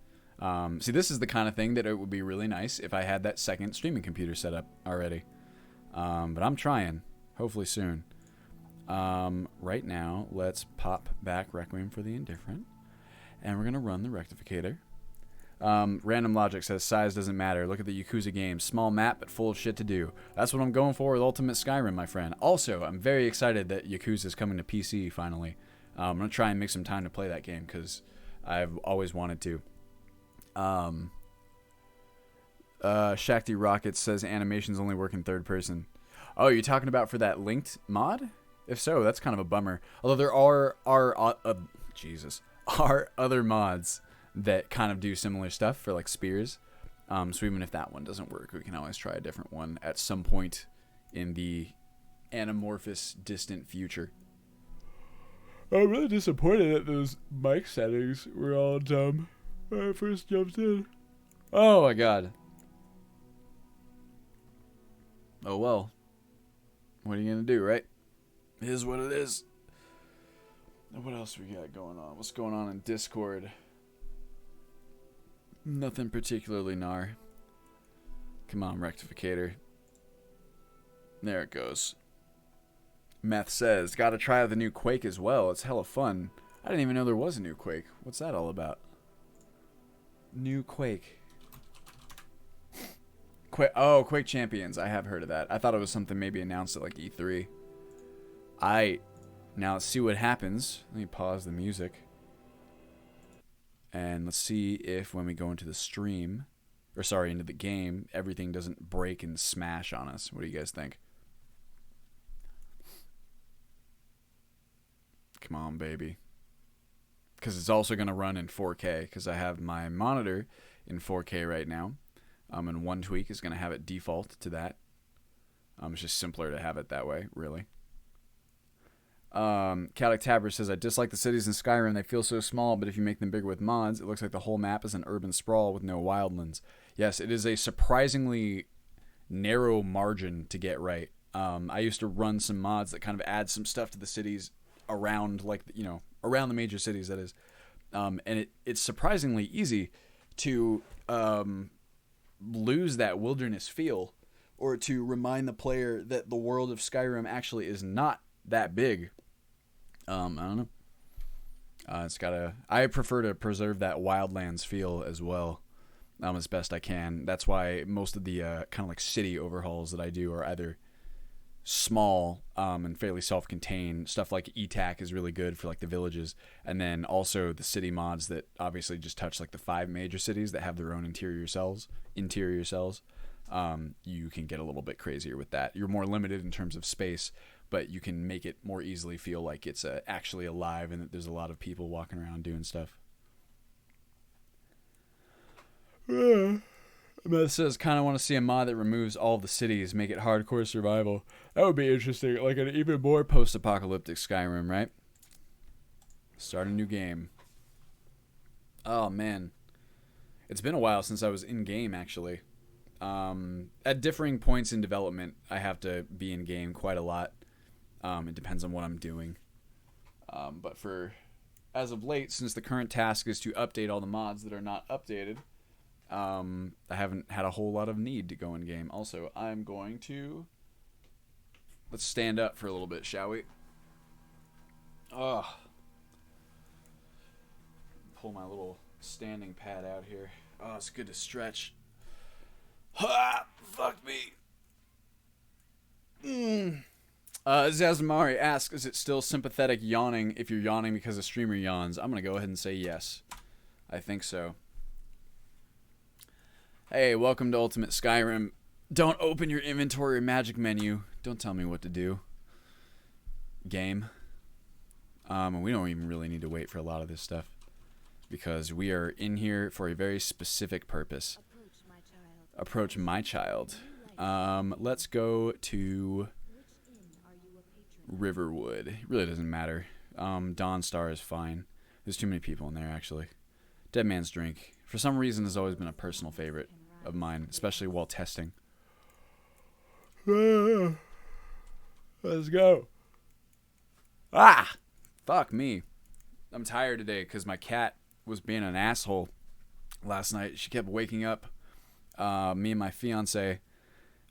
See, this is the kind of thing that it would be really nice if I had that second streaming computer set up already. But I'm trying. Hopefully soon. Right now, let's pop back Requiem for the Indifferent. And we're going to run the Rectificator. Random Logic says, size doesn't matter. Look at the Yakuza games. Small map, but full of shit to do. That's what I'm going for with Ultimate Skyrim, my friend. Also, I'm very excited that Yakuza is coming to PC finally. I'm going to try and make some time to play that game, because I've always wanted to. Shakti Rockets says animations only work in third person. Oh, you're talking about for that linked mod? If so, that's kind of a bummer. Although there are other mods that kind of do similar stuff for like spears. So even if that one doesn't work, we can always try a different one at some point in the anamorphous distant future. I'm really disappointed that those mic settings were all dumb when I first jumped in. Oh my god. Oh well. What are you gonna do, right? It is what it is. What else we got going on? What's going on in Discord? Nothing particularly gnar. Come on, Rectificator. There it goes. Meth says, gotta try out the new Quake as well. It's hella fun. I didn't even know there was a new Quake. What's that all about? New Quake. Quake Champions. I have heard of that. I thought it was something maybe announced at like E3. Now let's see what happens. Let me pause the music. And let's see if when we go into the stream, or sorry, into the game, everything doesn't break and smash on us. What do you guys think? Come on, baby. Because it's also going to run in 4K, because I have my monitor in 4K right now. And one tweak is going to have it default to that. It's just simpler to have it that way, really. Calic Tabber says, I dislike the cities in Skyrim. They feel so small, but if you make them bigger with mods, it looks like the whole map is an urban sprawl with no wildlands. Yes, it is a surprisingly narrow margin to get right. I used to run some mods that kind of add some stuff to the cities around, like, you know, around the major cities, that is. And it's surprisingly easy to lose that wilderness feel, or to remind the player that the world of Skyrim actually is not that big. I don't know. I prefer to preserve that wildlands feel as well, as best I can. That's why most of the kind of like city overhauls that I do are either small and fairly self-contained. Stuff like ETAC is really good for like the villages, and then also the city mods that obviously just touch like the 5 major cities that have their own interior cells. You can get a little bit crazier with that. You're more limited in terms of space, but you can make it more easily feel like it's actually alive and that there's a lot of people walking around doing stuff. It says, kind of want to see a mod that removes all of the cities, make it hardcore survival. That would be interesting. Like an even more post-apocalyptic Skyrim, right? Start a new game. Oh, man. It's been a while since I was in-game, actually. At differing points in development, I have to be in-game quite a lot. It depends on what I'm doing. But as of late, since the current task is to update all the mods that are not updated, I haven't had a whole lot of need to go in game. Also, I'm going to... Let's stand up for a little bit, shall we? Ugh. Pull my little standing pad out here. Oh, it's good to stretch. Ha! Fuck me. Zazamari asks, is it still sympathetic yawning if you're yawning because a streamer yawns? I'm going to go ahead and say yes. I think so. Hey, welcome to Ultimate Skyrim. Don't open your inventory or magic menu. Don't tell me what to do. Game. We don't even really need to wait for a lot of this stuff, because we are in here for a very specific purpose. Approach my child. Let's go to Riverwood. It really doesn't matter. Dawnstar is fine. There's too many people in there, actually. Dead Man's Drink, for some reason, has always been a personal favorite of mine, especially while testing. Let's go. Ah! Fuck me. I'm tired today because my cat was being an asshole last night. She kept waking up me and my fiance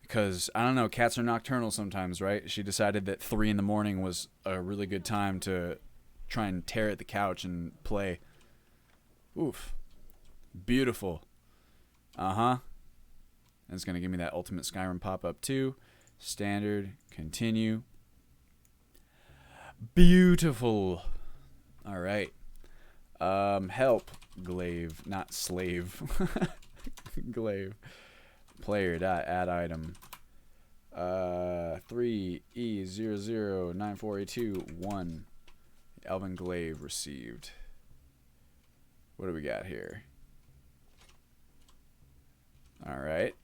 because, I don't know, cats are nocturnal sometimes, right? She decided that 3 in the morning was a really good time to try and tear at the couch and play. Oof. Beautiful. Uh-huh. And it's going to give me that Ultimate Skyrim pop-up too. Standard. Continue. Beautiful. All right. Help. Glaive. Not slave. Glaive. Player dot add item. 3E009482-1. Elven Glaive received. What do we got here? All right.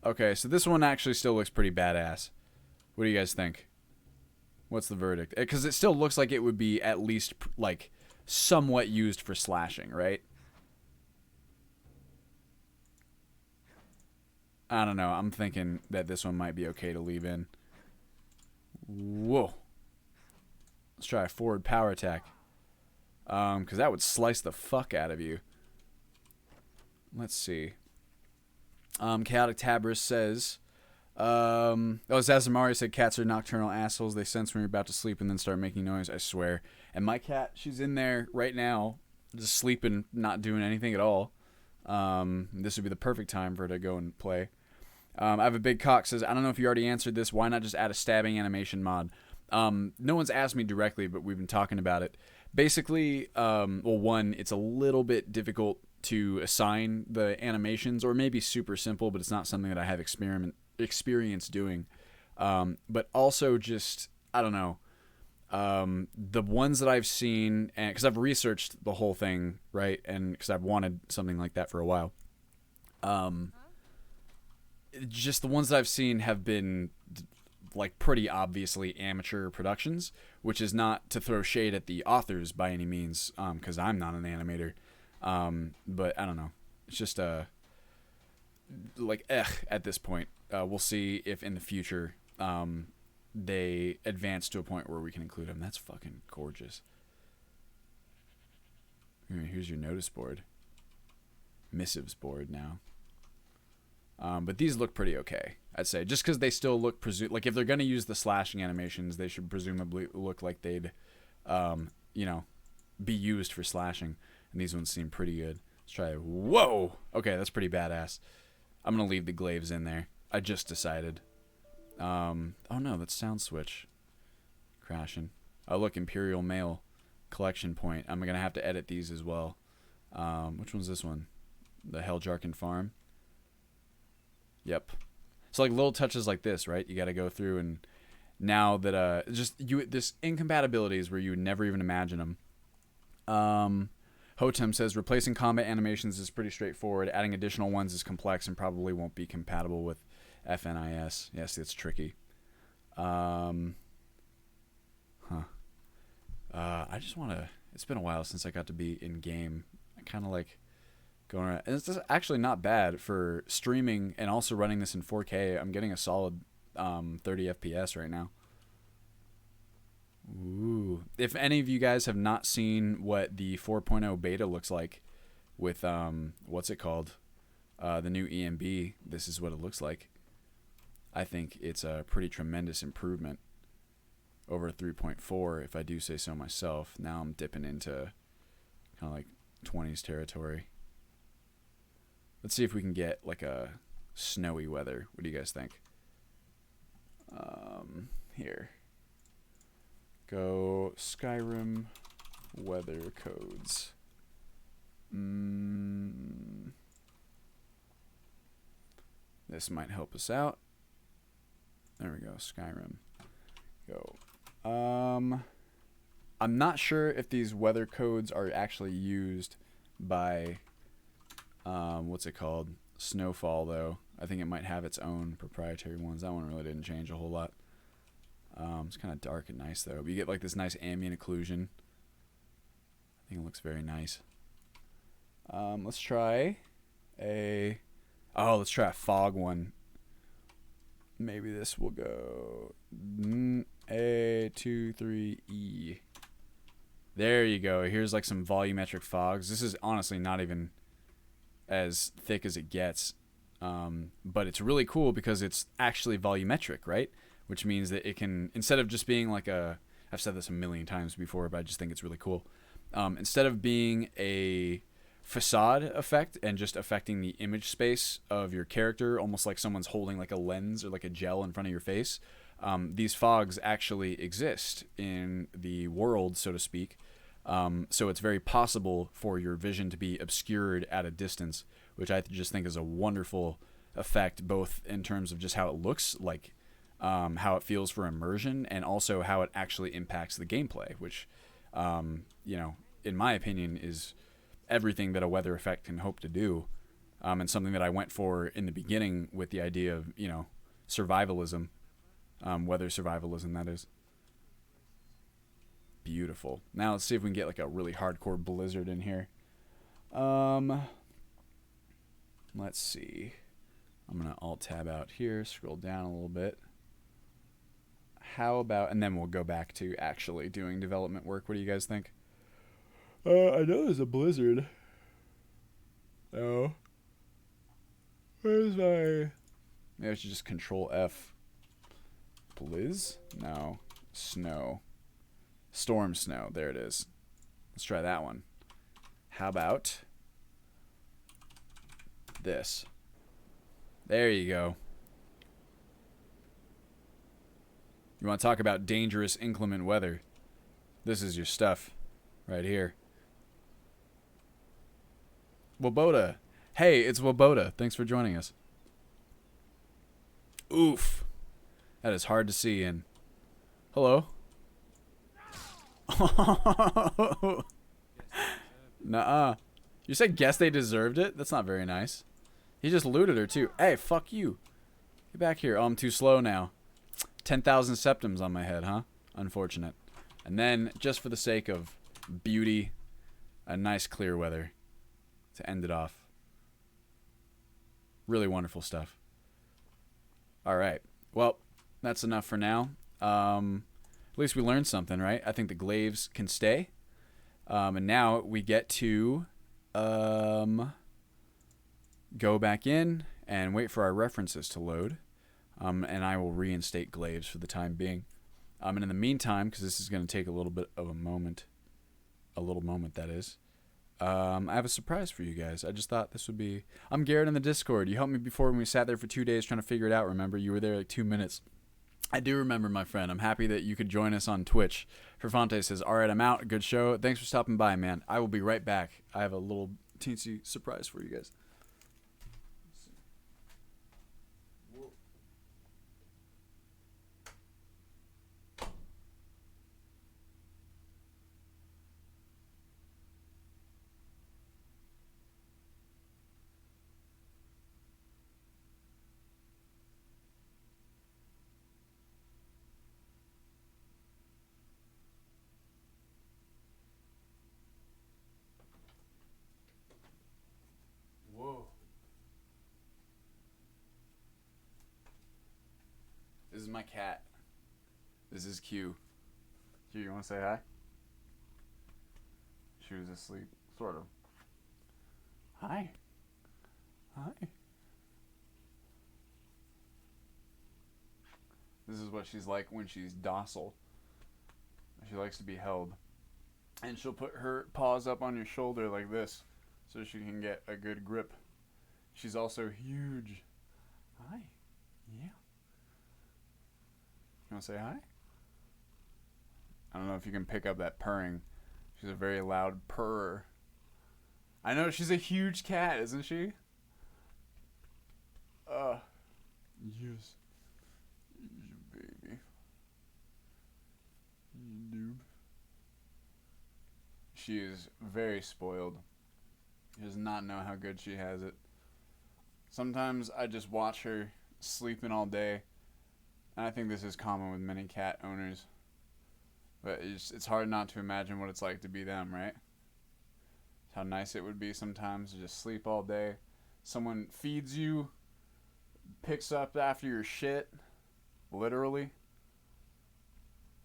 Okay, so this one actually still looks pretty badass. What do you guys think? What's the verdict? Because it still looks like it would be at least, like, somewhat used for slashing, right? I don't know. I'm thinking that this one might be okay to leave in. Whoa. Let's try a forward power attack. Because that would slice the fuck out of you. Let's see. Chaotic Tabris says, Zazamari said cats are nocturnal assholes. They sense when you're about to sleep and then start making noise, I swear. And my cat, she's in there right now, just sleeping, not doing anything at all. This would be the perfect time for her to go and play. I have a big cock, says, I don't know if you already answered this. Why not just add a stabbing animation mod? No one's asked me directly, but we've been talking about it. Basically, well, one, it's a little bit difficult to assign the animations, or maybe super simple, but it's not something that I have experience doing. But also just, I don't know, the ones that I've seen, and because I've researched the whole thing, right, and because I've wanted something like that for a while, just the ones that I've seen have been like pretty obviously amateur productions, which is not to throw shade at the authors by any means, because I'm not an animator. But I don't know. It's just like at this point. We'll see if in the future they advance to a point where we can include them. That's fucking gorgeous. Here's your notice board. Missives board now. But these look pretty okay, I'd say. Just because they still look like if they're going to use the slashing animations, they should presumably look like they'd, you know, be used for slashing. And these ones seem pretty good. Let's try it. Whoa! Okay, that's pretty badass. I'm going to leave the glaives in there. I just decided. Oh no, that's sound switch. Crashing. Oh look, Imperial Mail. Collection point. I'm going to have to edit these as well. Which one's this one? The Helljarken Farm. Yep. So like little touches like this, right? You got to go through, and now that this incompatibilities where you would never even imagine them. Hotem says replacing combat animations is pretty straightforward. Adding additional ones is complex and probably won't be compatible with FNIS. Yes, it's tricky. I just want to. It's been a while since I got to be in game. I kind of like going around. And it's just actually not bad for streaming and also running this in 4K. I'm getting a solid 30 FPS right now. Ooh. If any of you guys have not seen what the 4.0 beta looks like with, what's it called? The new EMB, this is what it looks like. I think it's a pretty tremendous improvement over 3.4, if I do say so myself. Now I'm dipping into kind of like 20s territory. Let's see if we can get like a snowy weather. What do you guys think? Here. Go Skyrim weather codes. This might help us out. There we go, Skyrim. Go. I'm not sure if these weather codes are actually used by what's it called? Snowfall though. I think it might have its own proprietary ones. That one really didn't change a whole lot. It's kind of dark and nice though. But you get like this nice ambient occlusion. I think it looks very nice. Let's try a fog one. Maybe this will go A23E. There you go. Here's like some volumetric fogs. This is honestly not even as thick as it gets. But it's really cool because it's actually volumetric, right? Which means that it can, instead of just being like I've said this a million times before, but I just think it's really cool. Instead of being a facade effect and just affecting the image space of your character, almost like someone's holding like a lens or like a gel in front of your face, these fogs actually exist in the world, so to speak. So it's very possible for your vision to be obscured at a distance, which I just think is a wonderful effect, both in terms of just how it looks, like how it feels for immersion, and also how it actually impacts the gameplay, which, in my opinion, is everything that a weather effect can hope to do, and something that I went for in the beginning with the idea of, survivalism, weather survivalism, that is. Beautiful. Now let's see if we can get like a really hardcore blizzard in here. Let's see. I'm going to Alt-Tab out here, scroll down a little bit. How about, and then we'll go back to actually doing development work. What do you guys think? I know there's a blizzard. Oh. Where's my... Maybe I should just Control F. Blizz? No. Snow. Storm snow. There it is. Let's try that one. How about this? There you go. You want to talk about dangerous, inclement weather? This is your stuff right here. Woboda. Hey, it's Woboda. Thanks for joining us. Oof. That is hard to see in. Hello. Nuh-uh. You said guess they deserved it? That's not very nice. He just looted her too. Hey, fuck you. Get back here. Oh, I'm too slow now. 10,000 septims on my head, huh? Unfortunate. And then, just for the sake of beauty, a nice clear weather to end it off. Really wonderful stuff. Alright. Well, that's enough for now. At least we learned something, right? I think the glaives can stay. And now we get to go back in and wait for our references to load. And I will reinstate glaives for the time being. And in the meantime, because this is going to take a little bit of a moment, that is, I have a surprise for you guys. I just thought this would be... I'm Garrett in the Discord. You helped me before when we sat there for 2 days trying to figure it out, remember? You were there like 2 minutes. I do remember, my friend. I'm happy that you could join us on Twitch. Ferfante says, all right, I'm out. Good show. Thanks for stopping by, man. I will be right back. I have a little teensy surprise for you guys. my cat. This is Q. Q, you want to say hi? She was asleep, sort of. Hi. Hi. This is what she's like when she's docile. She likes to be held. And she'll put her paws up on your shoulder like this so she can get a good grip. She's also huge. Hi. Yeah. You want to say hi? I don't know if you can pick up that purring. She's a very loud purrer. I know, she's a huge cat, isn't she? Yes. Baby. Noob. She is very spoiled. She does not know how good she has it. Sometimes I just watch her sleeping all day. And I think this is common with many cat owners. But it's hard not to imagine what it's like to be them, right? How nice it would be sometimes to just sleep all day. Someone feeds you, picks up after your shit, literally,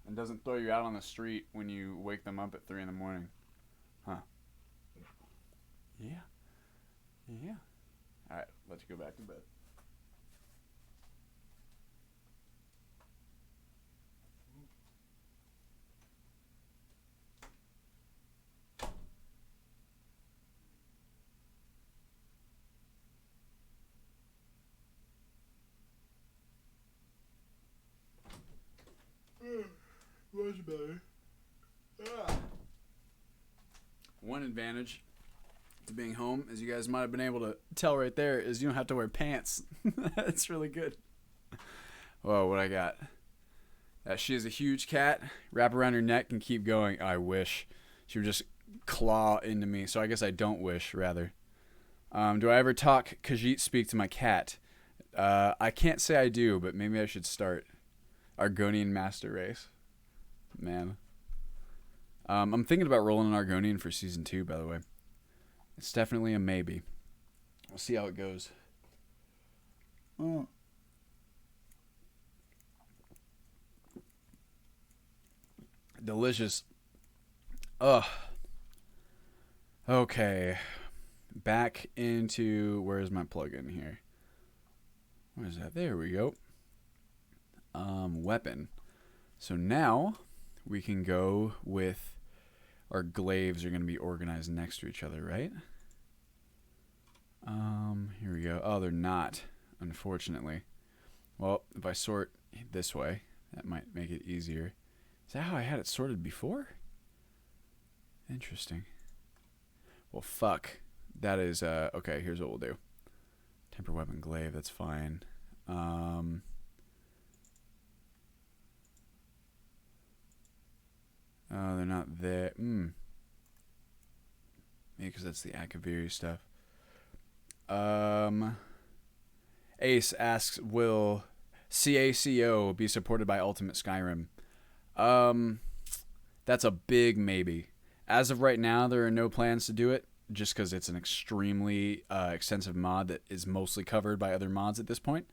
and doesn't throw you out on the street when you wake them up at 3 in the morning. Huh. Yeah. Yeah. Alright, let's go back to bed. Much better. One advantage to being home, as you guys might have been able to tell right there, is you don't have to wear pants. That's really good. Whoa, what I got? She is a huge cat. Wrap around her neck and keep going. I wish. She would just claw into me. So I guess I don't wish, rather. Do I ever talk Khajiit speak to my cat? I can't say I do, but maybe I should start. Argonian master race. Man. I'm thinking about rolling an Argonian for season 2, by the way. It's definitely a maybe. We'll see how it goes. Delicious. Ugh. Okay. Back into... Where's my plugin here? Where's that? There we go. Weapon. So now we can go with our glaives are going to be organized next to each other, right? Here we go. Oh, they're not, unfortunately. Well, if I sort this way, that might make it easier. Is that how I had it sorted before? Interesting. Well, fuck. That is, okay, here's what we'll do. Temper weapon glaive, that's fine. Oh, they're not there. Maybe because that's the Akaviri stuff. Ace asks, will CACO be supported by Ultimate Skyrim? That's a big maybe. As of right now, there are no plans to do it, just because it's an extremely extensive mod that is mostly covered by other mods at this point.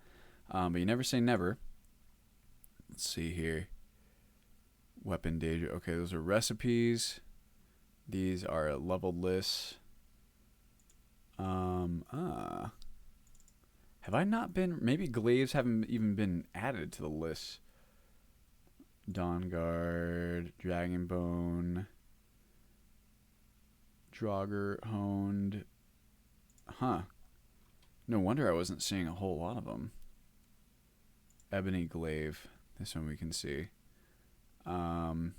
But you never say never. Let's see here. Weapon Danger. Okay, those are recipes. These are leveled lists. Have I not been... Maybe glaives haven't even been added to the list. Dawn Guard, Dragonbone, Draugr Honed. Huh. No wonder I wasn't seeing a whole lot of them. Ebony Glaive. This one we can see. Alright,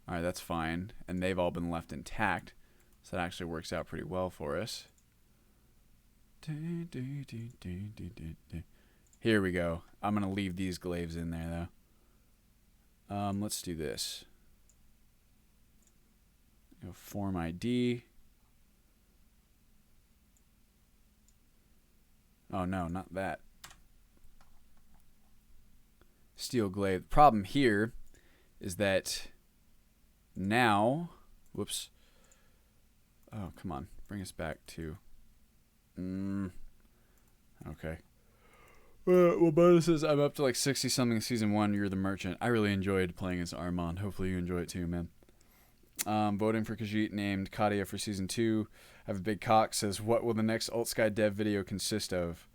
that's fine. And they've all been left intact. So that actually works out pretty well for us. Here we go. I'm going to leave these glaives in there, though. Let's do this. Go form ID. Oh, no, not that. Steel glaive. Problem here is that now... Whoops. Oh, come on. Bring us back to... Okay. Well, bonus is I'm up to like 60 something season 1. You're the merchant. I really enjoyed playing as Armand. Hopefully you enjoy it too, man. Voting for Khajiit named Kadia for season 2. I have a big cock. Says, what will the next Alt Sky dev video consist of?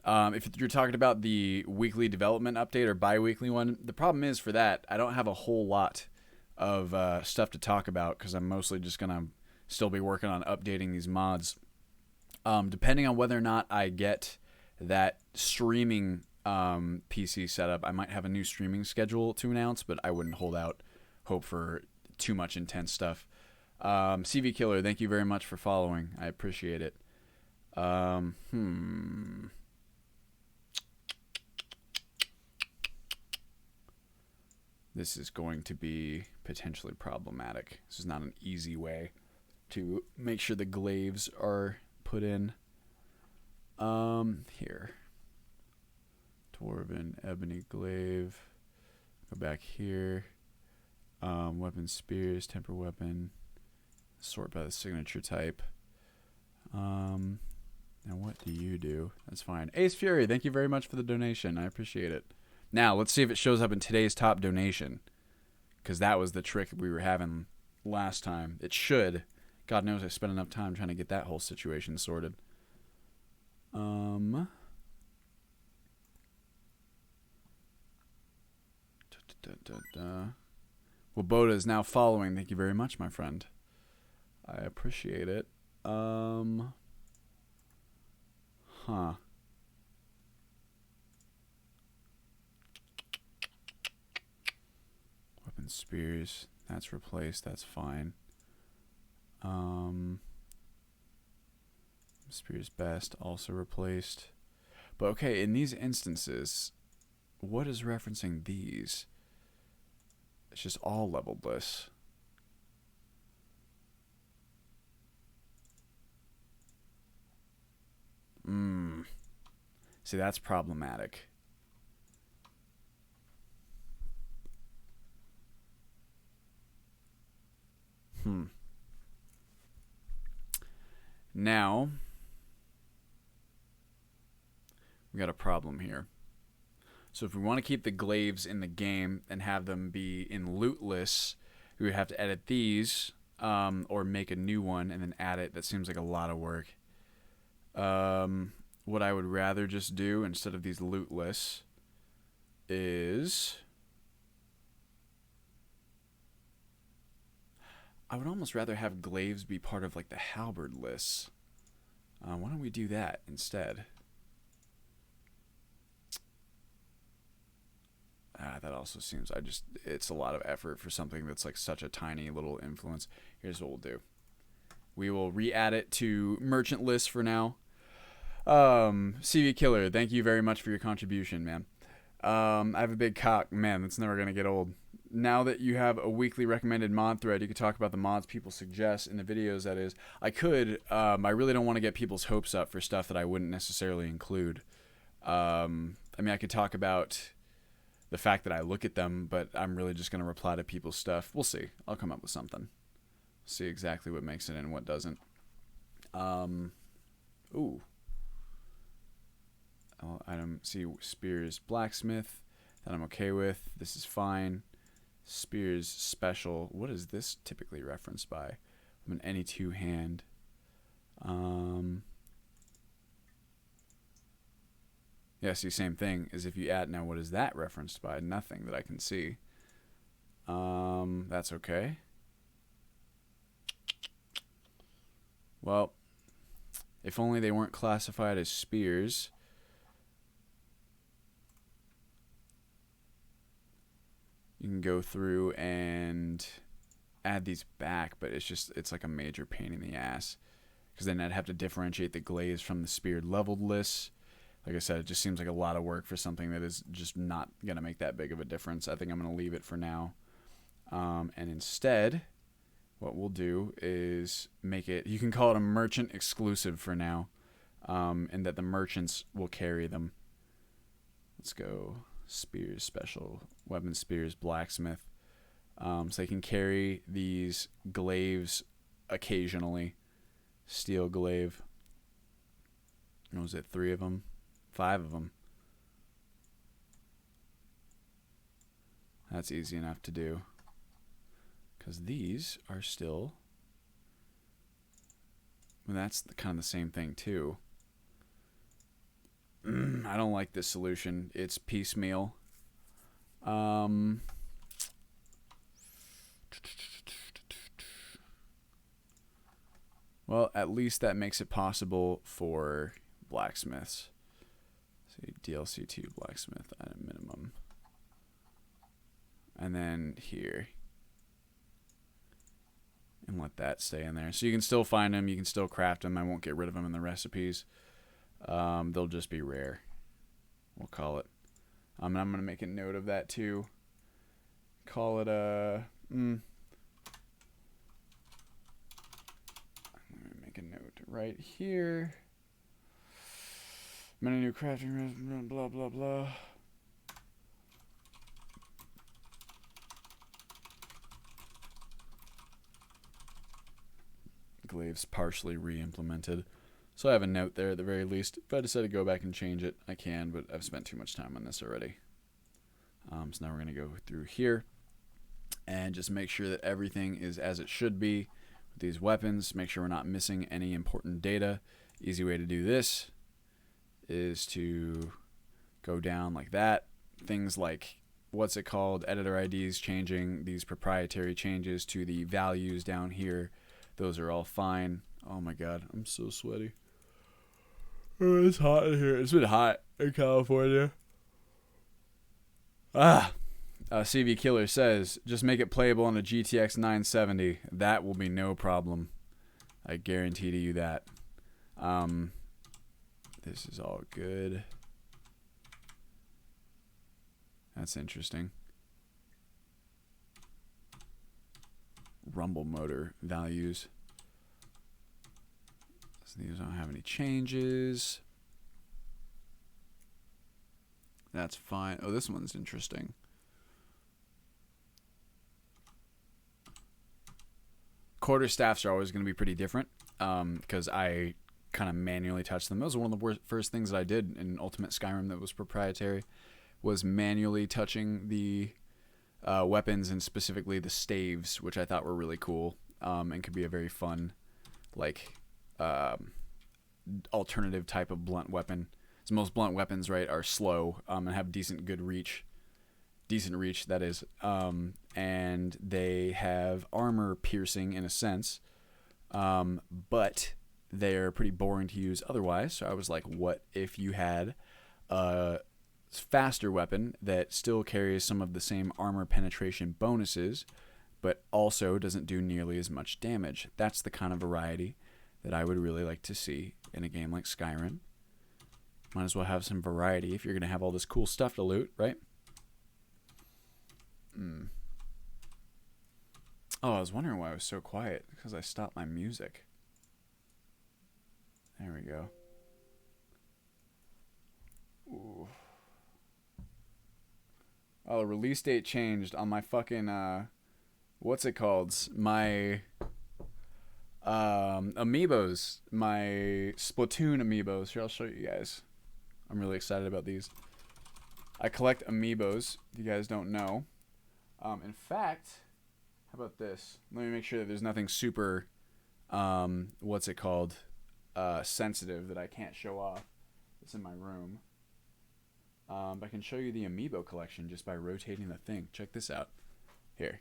If you're talking about the weekly development update or bi-weekly one, the problem is for that, I don't have a whole lot of stuff to talk about because I'm mostly just going to still be working on updating these mods. Depending on whether or not I get that streaming PC setup, I might have a new streaming schedule to announce, but I wouldn't hold out hope for too much intense stuff. CV Killer, thank you very much for following. I appreciate it. This is going to be potentially problematic. This is not an easy way to make sure the glaives are put in. Here. Dwarven Ebony Glaive. Go back here. Weapon Spears, Temper Weapon. Sort by the signature type. Now what do you do? That's fine. Ace Fury, thank you very much for the donation. I appreciate it. Now, let's see if it shows up in today's top donation. Because that was the trick we were having last time. It should. God knows I spent enough time trying to get that whole situation sorted. Well, Boda is now following. Thank you very much, my friend. I appreciate it. Weapon Spears. That's replaced. That's fine. Spears Best also replaced. But okay, in these instances, what is referencing these? It's just all leveled lists. See, that's problematic. Now, we got a problem here. So if we want to keep the glaives in the game and have them be in loot lists, we would have to edit these or make a new one and then add it. That seems like a lot of work. What I would rather just do instead of these loot lists is... I would almost rather have glaives be part of like the halberd lists. Why don't we do that instead? That also seems, it's a lot of effort for something that's like such a tiny little influence. Here's what we'll do. We will re-add it to merchant list for now. CV Killer, thank you very much for your contribution, man. I have a big cock. Man, that's never going to get old. Now that you have a weekly recommended mod thread, you could talk about the mods people suggest in the videos, that is. I could. I really don't want to get people's hopes up for stuff that I wouldn't necessarily include. I mean, I could talk about the fact that I look at them, but I'm really just going to reply to people's stuff. We'll see. I'll come up with something. See exactly what makes it and what doesn't. Ooh. Item, see, Spears Blacksmith. That I'm okay with. This is fine. Spears Special. What is this typically referenced by? I'm an any two hand. Yeah, see, same thing as if you add. Now, what is that referenced by? Nothing that I can see. That's okay. Well, if only they weren't classified as spears. You can go through and add these back, but it's like a major pain in the ass. Because then I'd have to differentiate the glaives from the speared leveled lists. Like I said, it just seems like a lot of work for something that is just not going to make that big of a difference. I think I'm going to leave it for now. And instead, what we'll do is make it, you can call it a merchant exclusive for now. And that the merchants will carry them. Let's go. Spears Special. Weapon Spears Blacksmith. So they can carry these glaives occasionally. Steel glaive. What was it? 3 of them? 5 of them. That's easy enough to do. Because these are still... Well, that's kind of the same thing, too. I don't like this solution. It's piecemeal. Well, at least that makes it possible for blacksmiths. See, DLC2 blacksmith at a minimum. And then here. And let that stay in there. So you can still find them. You can still craft them. I won't get rid of them in the recipes. They'll just be rare. We'll call it. And I'm going to make a note of that too. Call it a... I'm going to make a note right here. Many new crafting... Blah, blah, blah. Glaives partially re-implemented. So I have a note there at the very least. If I decide to go back and change it, I can, but I've spent too much time on this already. So now we're going to go through here and just make sure that everything is as it should be with these weapons. Make sure we're not missing any important data. Easy way to do this is to go down like that. Things like, what's it called, editor IDs, changing these proprietary changes to the values down here. Those are all fine. Oh my god, I'm so sweaty. Oh, it's hot in here. It's been hot in California. CV Killer says, just make it playable on a GTX 970. That will be no problem. I guarantee to you that. This is all good. That's interesting. Rumble motor values. So these don't have any changes. That's fine. Oh, this one's interesting. Quarterstaffs are always going to be pretty different because I kind of manually touch them. That was one of the first things that I did in Ultimate Skyrim that was proprietary, was manually touching the weapons and specifically the staves, which I thought were really cool and could be a very fun, like, alternative type of blunt weapon. So most blunt weapons, right, are slow and have decent reach, that is, and they have armor piercing in a sense, but they're pretty boring to use otherwise. So I was like, what if you had a faster weapon that still carries some of the same armor penetration bonuses, but also doesn't do nearly as much damage? That's the kind of variety that I would really like to see in a game like Skyrim. Might as well have some variety if you're going to have all this cool stuff to loot, right? Oh, I was wondering why I was so quiet. Because I stopped my music. There we go. Ooh. Oh, the release date changed on my fucking, what's it called? My, amiibos. My Splatoon amiibos. Here, I'll show you guys. I'm really excited about these. I collect amiibos, if you guys don't know. In fact, how about this? Let me make sure that there's nothing super, what's it called? Sensitive that I can't show off. It's in my room. I can show you the amiibo collection just by rotating the thing. Check this out. Here.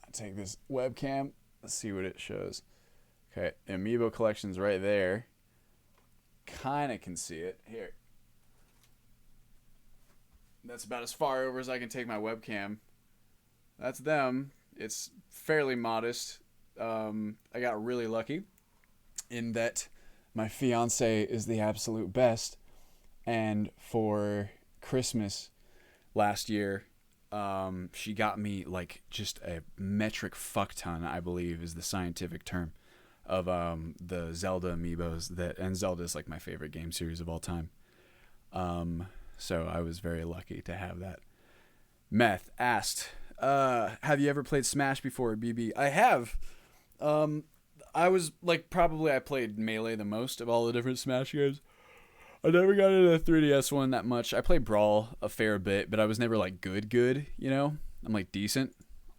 I take this webcam. Let's see what it shows. Okay, the amiibo collection's right there. Kind of can see it. Here. That's about as far over as I can take my webcam. That's them. It's fairly modest. I got really lucky in that my fiance is the absolute best. And for Christmas last year, she got me like just a metric fuck ton, I believe is the scientific term, of the Zelda amiibos. And Zelda is like my favorite game series of all time. So I was very lucky to have that. Meth asked, have you ever played Smash before, BB? I have. I was like, probably I played Melee the most of all the different Smash games. I never got into the 3DS one that much. I played Brawl a fair bit, but I was never like good, you know? I'm like decent.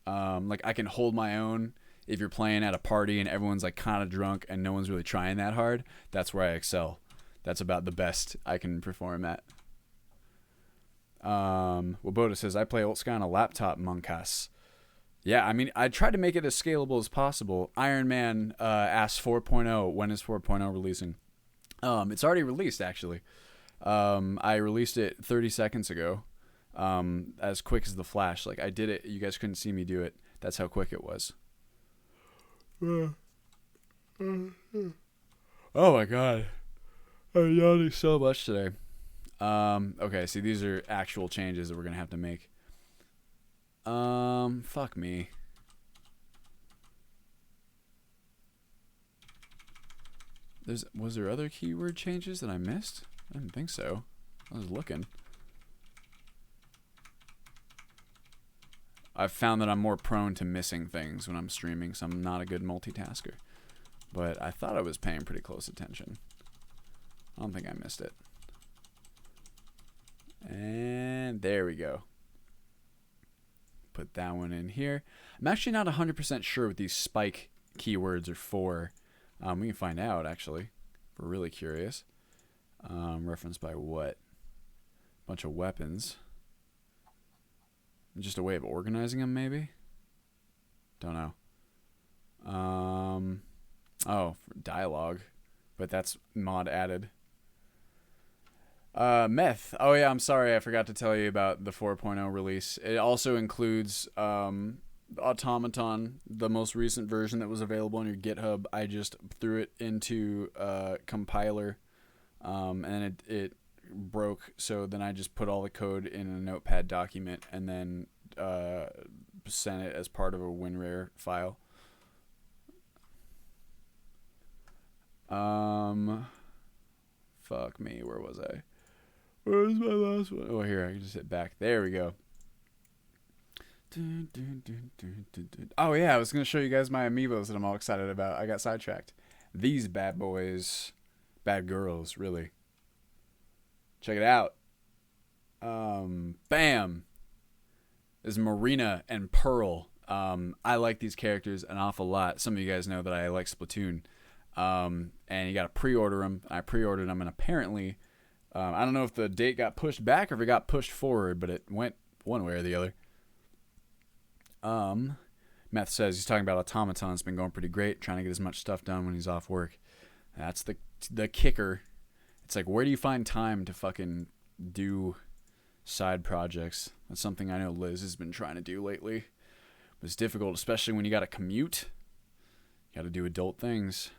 Like I can hold my own if you're playing at a party and everyone's like kind of drunk and no one's really trying that hard. That's where I excel. That's about the best I can perform at. Woboda says, I play Old Sky on a laptop, monkas. Yeah, I mean, I tried to make it as scalable as possible. Iron Man asked 4.0. When is 4.0 releasing? It's already released, actually. I released it 30 seconds ago. As quick as the flash. Like, I did it. You guys couldn't see me do it. That's how quick it was. Oh, my God. I'm yawning so much today. Okay, see, these are actual changes that we're going to have to make. Fuck me. Was there other keyword changes that I missed? I didn't think so. I was looking. I've found that I'm more prone to missing things when I'm streaming, so I'm not a good multitasker. But I thought I was paying pretty close attention. I don't think I missed it. And there we go. Put that one in here. I'm actually not 100% sure what these spike keywords are for. We can find out, actually. We're really curious. Referenced by what? Bunch of weapons. Just a way of organizing them, maybe? Don't know. Oh, dialogue. But that's mod added. Meth. Oh yeah, I'm sorry, I forgot to tell you about the 4.0 release. It also includes Automaton, the most recent version that was available on your GitHub. I just threw it into a compiler, and it broke. So then I just put all the code in a Notepad document and then sent it as part of a WinRAR file. Fuck me. Where was I? Where's my last one? Oh, here. I can just hit back. There we go. Oh, yeah. I was going to show you guys my amiibos that I'm all excited about. I got sidetracked. These bad boys. Bad girls, really. Check it out. Bam. This is Marina and Pearl. I like these characters an awful lot. Some of you guys know that I like Splatoon. And you got to pre-order them. I pre-ordered them, and apparently... I don't know if the date got pushed back or if it got pushed forward, but it went one way or the other. Meth says he's talking about Automaton. It's been going pretty great, trying to get as much stuff done when he's off work. That's the kicker. It's like, where do you find time to fucking do side projects? That's something I know Liz has been trying to do lately. But it's difficult, especially when you got to commute. You got to do adult things.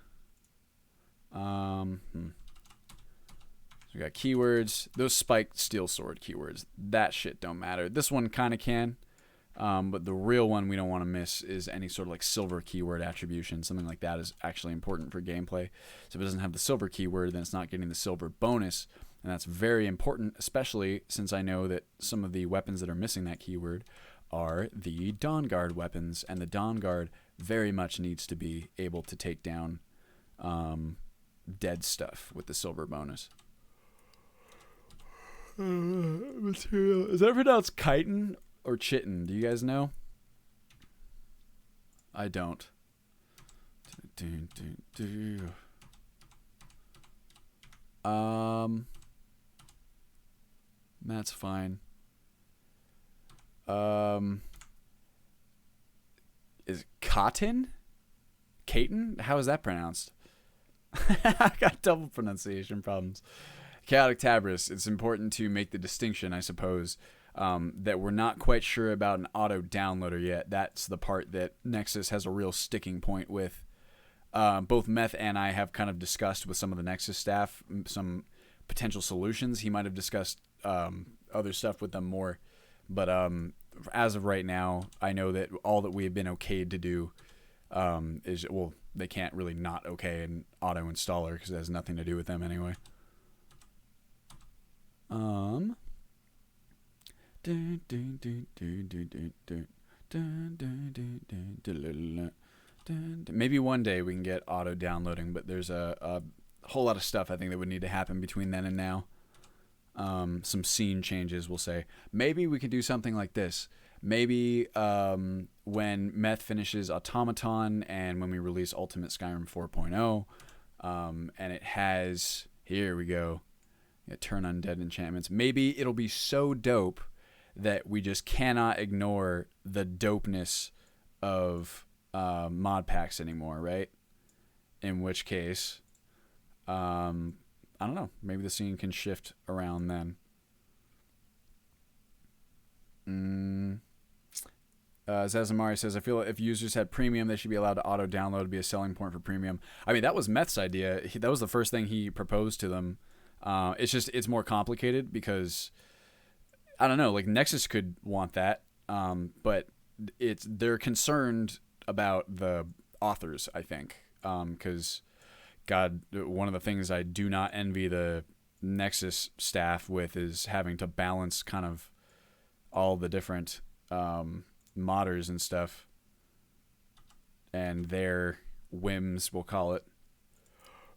We got keywords. Those spiked steel sword keywords. That shit don't matter. This one kind of can. But the real one we don't want to miss is any sort of like silver keyword attribution. Something like that is actually important for gameplay. So if it doesn't have the silver keyword, then it's not getting the silver bonus. And that's very important, especially since I know that some of the weapons that are missing that keyword are the Dawn Guard weapons. And the Dawn Guard very much needs to be able to take down dead stuff with the silver bonus. Material. Is that pronounced chitin or chitin? Do you guys know? I don't. That's fine. Is cotton? Caton? How is that pronounced? I got double pronunciation problems. Chaotic Tabris, it's important to make the distinction, I suppose, that we're not quite sure about an auto downloader yet. That's the part that Nexus has a real sticking point with. Both Meth and I have kind of discussed with some of the Nexus staff some potential solutions. He might have discussed other stuff with them more. But as of right now, I know that all that we have been okayed to do is, well, they can't really not okay an auto installer because it has nothing to do with them anyway. Maybe one day we can get auto downloading, but there's a whole lot of stuff I think that would need to happen between then and now. Some scene changes, we'll say. Maybe we could do something like this. Maybe when Meth finishes Automaton and when we release Ultimate Skyrim 4.0, and it has, here we go, turn undead enchantments. Maybe it'll be so dope that we just cannot ignore the dopeness of mod packs anymore, right? In which case, I don't know, maybe the scene can shift around then. Zazamari says, I feel like if users had premium, they should be allowed to auto-download to be a selling point for premium. I mean, that was Meth's idea. That was the first thing he proposed to them. It's more complicated because, I don't know, like Nexus could want that, but they're concerned about the authors, I think, because, God, one of the things I do not envy the Nexus staff with is having to balance kind of all the different modders and stuff and their whims, we'll call it.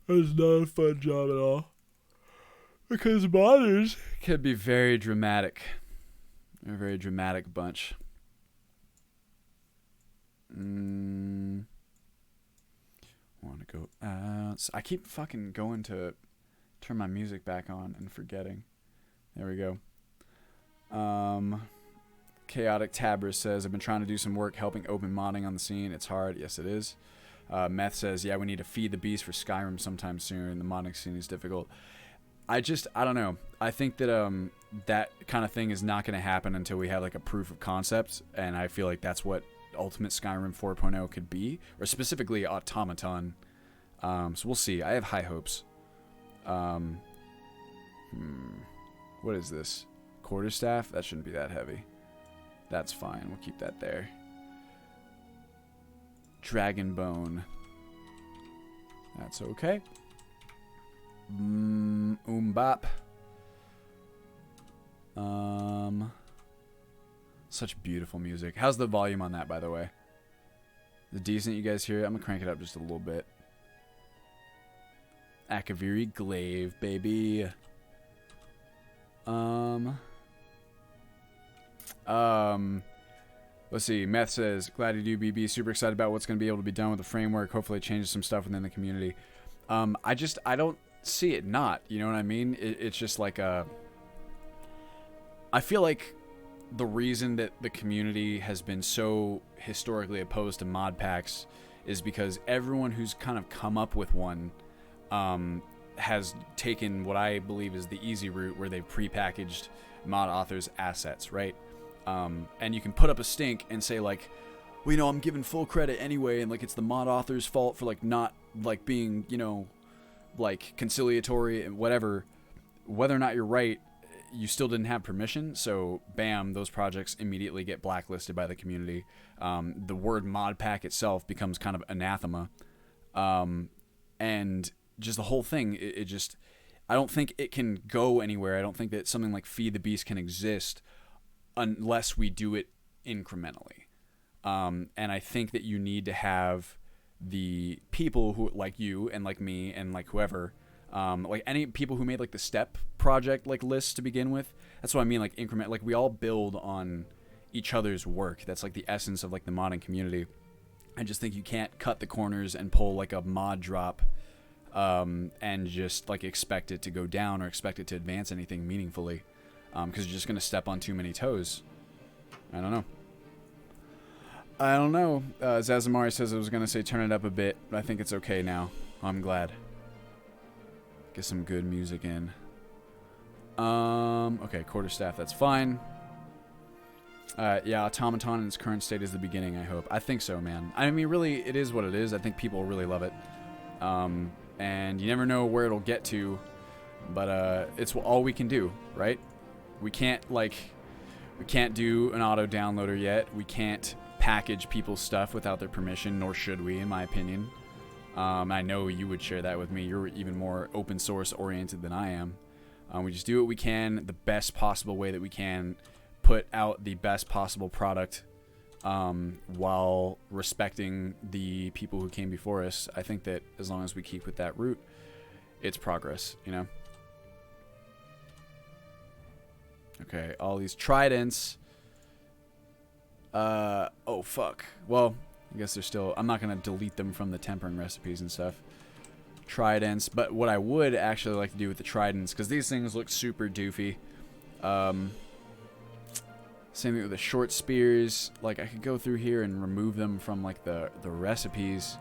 It's not a fun job at all, because modders can be very dramatic. They're a very dramatic bunch. Want to go out. I keep fucking going to turn my music back on and forgetting. There we go. Chaotic Tabris says, I've been trying to do some work helping open modding on the scene. It's hard. Yes, it is. Meth says, yeah, we need to feed the beast for Skyrim sometime soon. The modding scene is difficult. I don't know. I think that that kind of thing is not going to happen until we have like a proof of concept, and I feel like that's what Ultimate Skyrim 4.0 could be, or specifically Automaton. So we'll see. I have high hopes. What is this? Quarterstaff? That shouldn't be that heavy. That's fine. We'll keep that there. Dragon Bone. That's okay. Bop. Such beautiful music. How's the volume on that, by the way? Is it decent? You guys hear it? I'm gonna crank it up just a little bit. Akaviri Glaive, baby. Let's see. Meth says, glad to do BB. Super excited about what's going to be able to be done with the framework. Hopefully it changes some stuff within the community. I don't see it not. You know what I mean? It's just like I feel like the reason that the community has been so historically opposed to mod packs is because everyone who's kind of come up with one has taken what I believe is the easy route, where they've prepackaged mod authors' assets, right? And you can put up a stink and say like, well, you know, I'm giving full credit anyway, and like it's the mod author's fault for like not like being, you know, like conciliatory and whatever. Whether or not you're right, you still didn't have permission, so bam, those projects immediately get blacklisted by the community. The word mod pack itself becomes kind of anathema, and just the whole thing, it just, I don't think it can go anywhere. I don't think that something like Feed the Beast can exist unless we do it incrementally. And I think that you need to have the people who, like you and like me and like whoever, like any people who made like the step project like lists to begin with. That's what I mean, like increment. Like we all build on each other's work. That's like the essence of like the modding community. I just think you can't cut the corners and pull like a mod drop and just like expect it to go down or expect it to advance anything meaningfully, because you're just going to step on too many toes. I don't know. Zazamari says I was going to say turn it up a bit, but I think it's okay now. I'm glad. Get some good music in. Okay, quarterstaff, that's fine. Yeah, Automaton in its current state is the beginning, I hope. I think so, man. I mean, really, it is what it is. I think people really love it. And you never know where it'll get to, but it's all we can do, right? We can't do an auto downloader yet. We can't package people's stuff without their permission, nor should we, in my opinion. I know you would share that with me. You're even more open source oriented than I am. We just do what we can, the best possible way that we can, put out the best possible product while respecting the people who came before us. I think that as long as we keep with that route, it's progress, you know? Okay, all these tridents. Oh, fuck. Well, I guess they're still... I'm not going to delete them from the tempering recipes and stuff. Tridents. But what I would actually like to do with the tridents, because these things look super doofy. Same thing with the short spears. Like, I could go through here and remove them from, like, the recipes.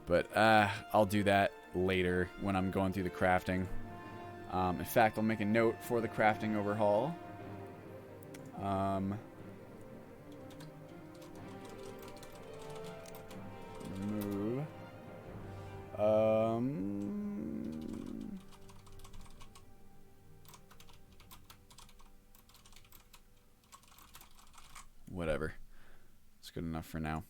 But, I'll do that later when I'm going through the crafting. In fact, I'll make a note for the crafting overhaul. Remove. Whatever. It's good enough for now.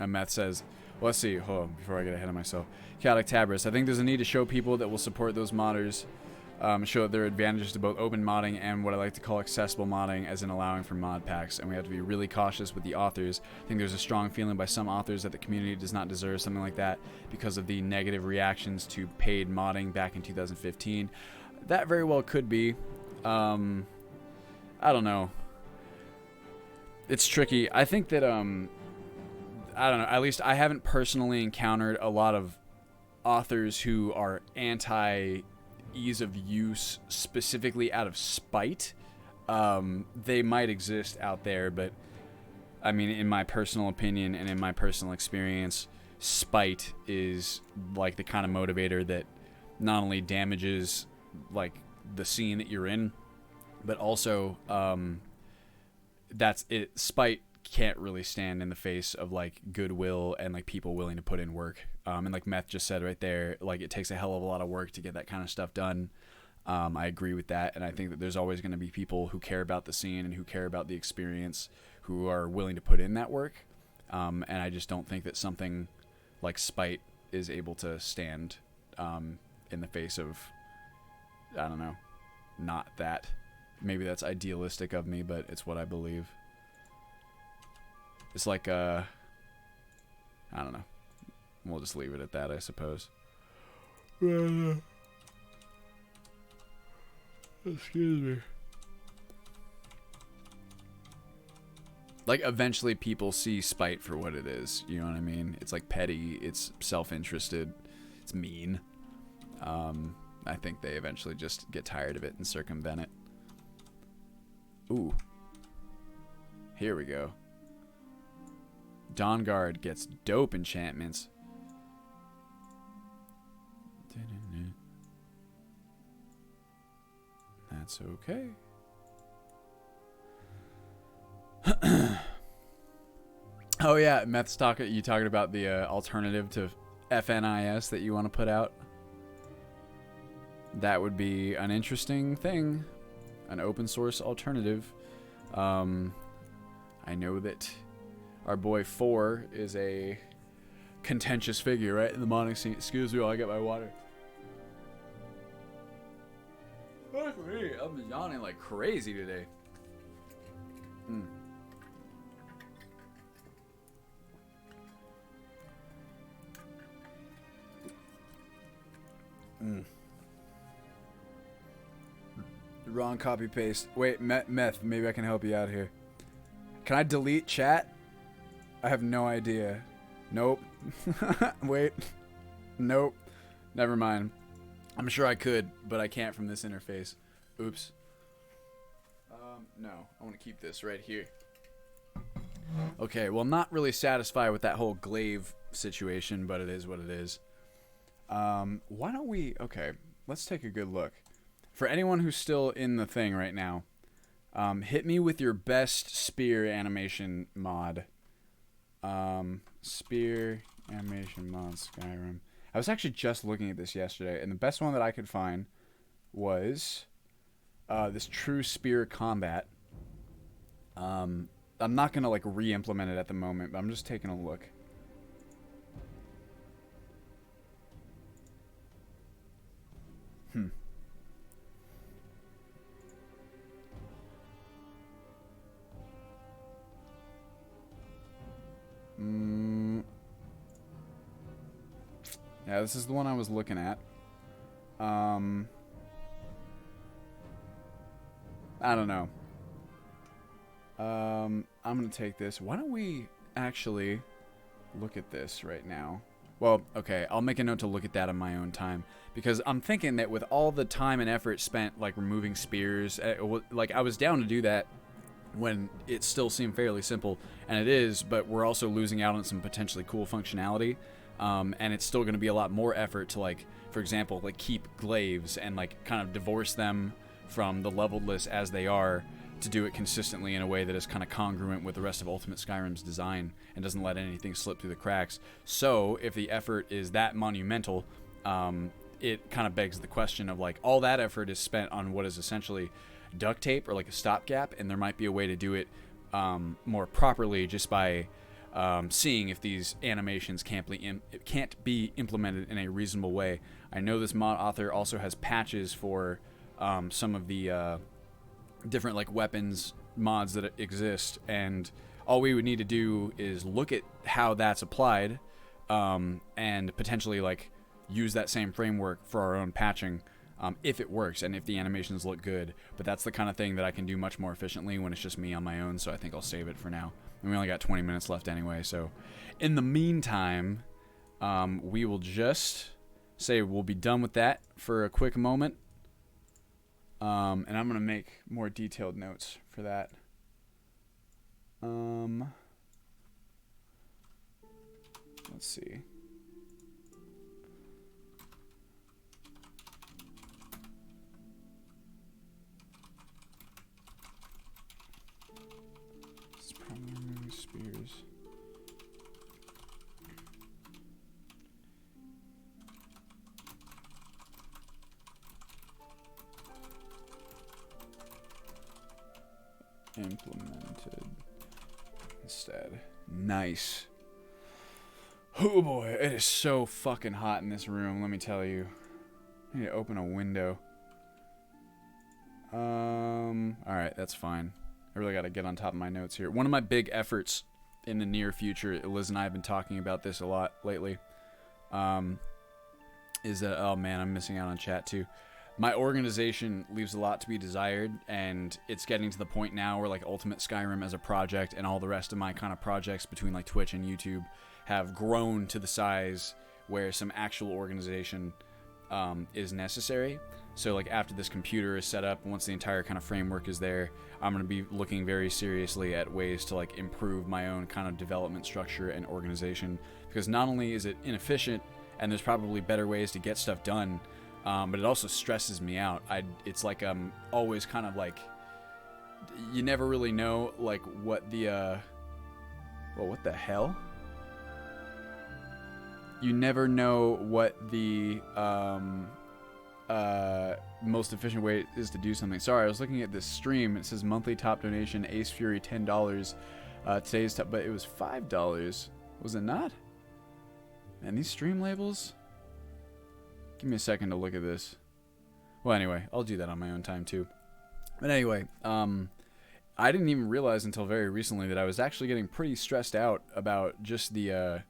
Matt says, well, let's see. Hold on, before I get ahead of myself. Chaotic Tabris. I think there's a need to show people that will support those modders. Show that there are advantages to both open modding and what I like to call accessible modding, as in allowing for mod packs. And we have to be really cautious with the authors. I think there's a strong feeling by some authors that the community does not deserve something like that because of the negative reactions to paid modding back in 2015. That very well could be. I don't know. It's tricky. I think that, I don't know. At least I haven't personally encountered a lot of authors who are anti-ease of use specifically out of spite. They might exist out there, but I mean, in my personal opinion and in my personal experience, spite is like the kind of motivator that not only damages like the scene that you're in, but also that's it. Spite can't really stand in the face of like goodwill and like people willing to put in work. And like Meth just said right there, like it takes a hell of a lot of work to get that kind of stuff done. I agree with that, and I think that there's always going to be people who care about the scene and who care about the experience who are willing to put in that work. And I just don't think that something like spite is able to stand in the face of, I don't know, not that. Maybe that's idealistic of me, but it's what I believe. It's like, I don't know. We'll just leave it at that, I suppose. Excuse me. Like, eventually people see spite for what it is. You know what I mean? It's like petty. It's self-interested. It's mean. I think they eventually just get tired of it and circumvent it. Ooh. Here we go. Dawnguard gets dope enchantments. That's okay. Oh yeah, Meth's you talking about the alternative to FNIS that you want to put out? That would be an interesting thing. An open source alternative. I know that our boy 4 is a contentious figure, right, in the modding scene. Excuse me while I get my water. Fuck me, I'm yawning like crazy today. Wrong copy paste. Wait, Meth, maybe I can help you out here. Can I delete chat? I have no idea. Nope. Wait. Nope. Never mind. I'm sure I could, but I can't from this interface. Oops. No. I want to keep this right here. Okay, well, not really satisfied with that whole glaive situation, but it is what it is. Why don't we... Okay, let's take a good look. For anyone who's still in the thing right now, hit me with your best spear animation mod. Spear animation mod Skyrim. I was actually just looking at this yesterday, and the best one that I could find was this True Spear Combat. I'm not gonna like re-implement it at the moment, but I'm just taking a look. Hmm. Yeah, this is the one I was looking at. I don't know. I'm gonna take this. Why don't we actually look at this right now? Well, okay, I'll make a note to look at that on my own time, because I'm thinking that with all the time and effort spent like removing spears, like I was down to do that when it still seemed fairly simple, and it is, but we're also losing out on some potentially cool functionality, and it's still going to be a lot more effort to, like, for example, like keep glaives and like kind of divorce them from the leveled list as they are, to do it consistently in a way that is kind of congruent with the rest of Ultimate Skyrim's design and doesn't let anything slip through the cracks. So if the effort is that monumental, it kind of begs the question of, like, all that effort is spent on what is essentially duct tape or like a stopgap, and there might be a way to do it more properly just by seeing if these animations can't be implemented in a reasonable way. I know this mod author also has patches for some of the different like weapons mods that exist, and all we would need to do is look at how that's applied, and potentially like use that same framework for our own patching, if it works and if the animations look good. But that's the kind of thing that I can do much more efficiently when it's just me on my own, so I think I'll save it for now. And we only got 20 minutes left anyway, so in the meantime, we will just say we'll be done with that for a quick moment. And I'm going to make more detailed notes for that. Let's see. This is probably removing spears. Implemented instead. Nice. Oh boy, it is so fucking hot in this room, let me tell you. I need to open a window. Alright, that's fine. I really gotta get on top of my notes here. One of my big efforts in the near future, Liz and I have been talking about this a lot lately, is that, oh man, I'm missing out on chat too. My organization leaves a lot to be desired, and it's getting to the point now where like Ultimate Skyrim as a project and all the rest of my kind of projects between like Twitch and YouTube have grown to the size where some actual organization is necessary. So like after this computer is set up, once the entire kind of framework is there, I'm going to be looking very seriously at ways to like improve my own kind of development structure and organization, because not only is it inefficient and there's probably better ways to get stuff done, but it also stresses me out. It's like I'm always kind of like, you never really know like what the well, what the hell? You never know what the most efficient way is to do something. Sorry, I was looking at this stream. It says monthly top donation Ace Fury $10. Today's top, but it was $5. Was it not? And these stream labels. Give me a second to look at this. Well, anyway, I'll do that on my own time too. But anyway, I didn't even realize until very recently that I was actually getting pretty stressed out about just the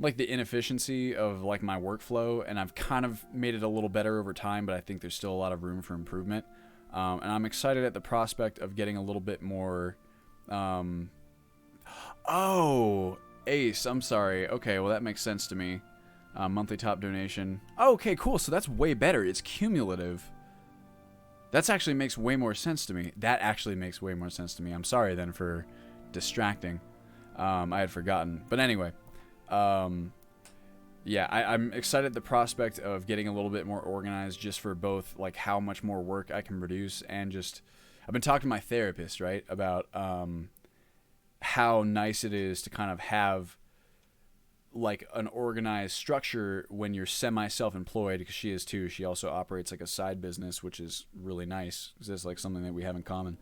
like the inefficiency of like my workflow, and I've kind of made it a little better over time, but I think there's still a lot of room for improvement. And I'm excited at the prospect of getting a little bit more. Oh, Ace, I'm sorry. Okay, well that makes sense to me. Monthly top donation. Oh, okay, cool. So that's way better. It's cumulative. That actually makes way more sense to me. That actually makes way more sense to me. I'm sorry then for distracting. I had forgotten. But anyway, yeah, I'm excited at the prospect of getting a little bit more organized, just for both like how much more work I can produce, and just I've been talking to my therapist, right, about how nice it is to kind of have like an organized structure when you're semi-self-employed, because she is too. She also operates like a side business, which is really nice because it's like something that we have in common.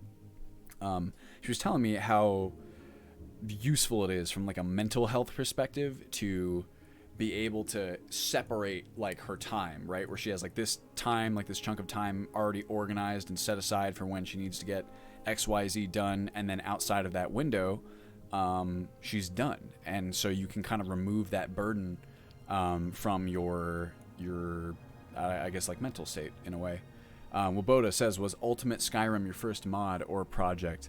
She was telling me how useful it is from like a mental health perspective to be able to separate like her time, right? Where she has like this time, like this chunk of time already organized and set aside for when she needs to get XYZ done, and then outside of that window, she's done. And so you can kind of remove that burden from your I guess like mental state in a way. Waboda says, was Ultimate Skyrim your first mod or project?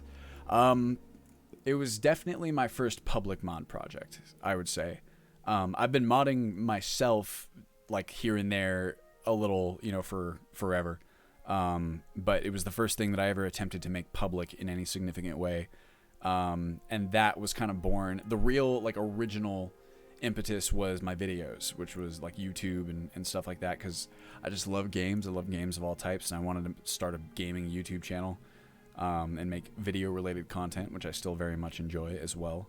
It was definitely my first public mod project, I would say. I've been modding myself like here and there a little, for forever. But it was the first thing that I ever attempted to make public in any significant way. And that was kind of born. The real like original impetus was my videos, which was like YouTube and stuff like that, because I just love games. I love games of all types, and I wanted to start a gaming YouTube channel and make video related content, which I still very much enjoy as well.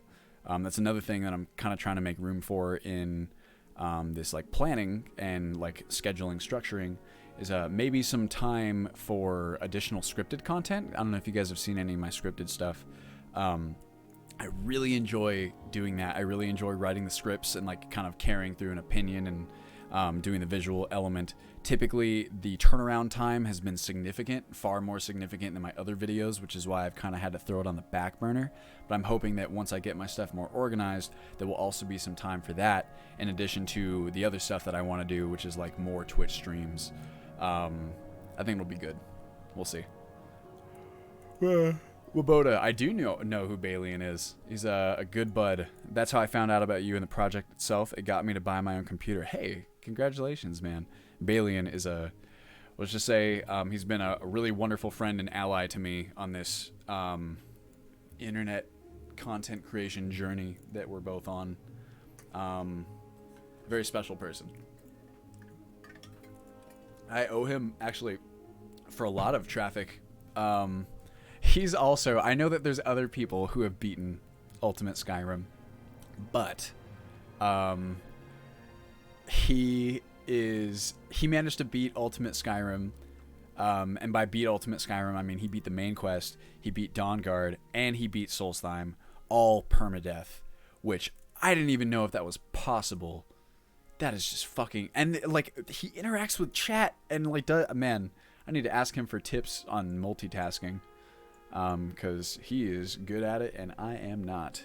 That's another thing that I'm kind of trying to make room for in this like planning and like scheduling, structuring, is maybe some time for additional scripted content. I don't know if you guys have seen any of my scripted stuff. I really enjoy doing that. I really enjoy writing the scripts and like kind of carrying through an opinion and doing the visual element. Typically, the turnaround time has been significant, far more significant than my other videos, which is why I've kind of had to throw it on the back burner. But I'm hoping that once I get my stuff more organized, there will also be some time for that, in addition to the other stuff that I want to do, which is like more Twitch streams. I think it'll be good. We'll see. Waboda, I do know who Balian is. He's a good bud. That's how I found out about you and the project itself. It got me to buy my own computer. Hey, congratulations, man. Balian is let's just say, he's been a really wonderful friend and ally to me on this internet content creation journey that we're both on. Very special person. I owe him, actually, for a lot of traffic. He's also, I know that there's other people who have beaten Ultimate Skyrim, but he managed to beat Ultimate Skyrim, and by beat Ultimate Skyrim, I mean he beat the main quest, he beat Dawnguard, and he beat Solstheim, all permadeath, which I didn't even know if that was possible. That is just fucking, and like he interacts with chat and like man, I need to ask him for tips on multitasking. Because he is good at it and I am not.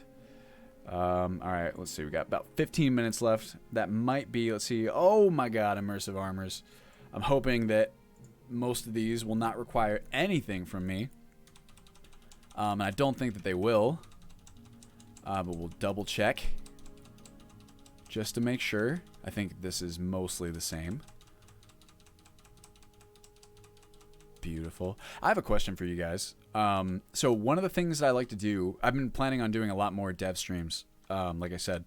Alright, let's see. We got about 15 minutes left. That might be, let's see. Oh my god, immersive armors. I'm hoping that most of these will not require anything from me. And I don't think that they will. But we'll double check. Just to make sure. I think this is mostly the same. Beautiful. I have a question for you guys. So one of the things that I like to do, I've been planning on doing a lot more dev streams, like I said,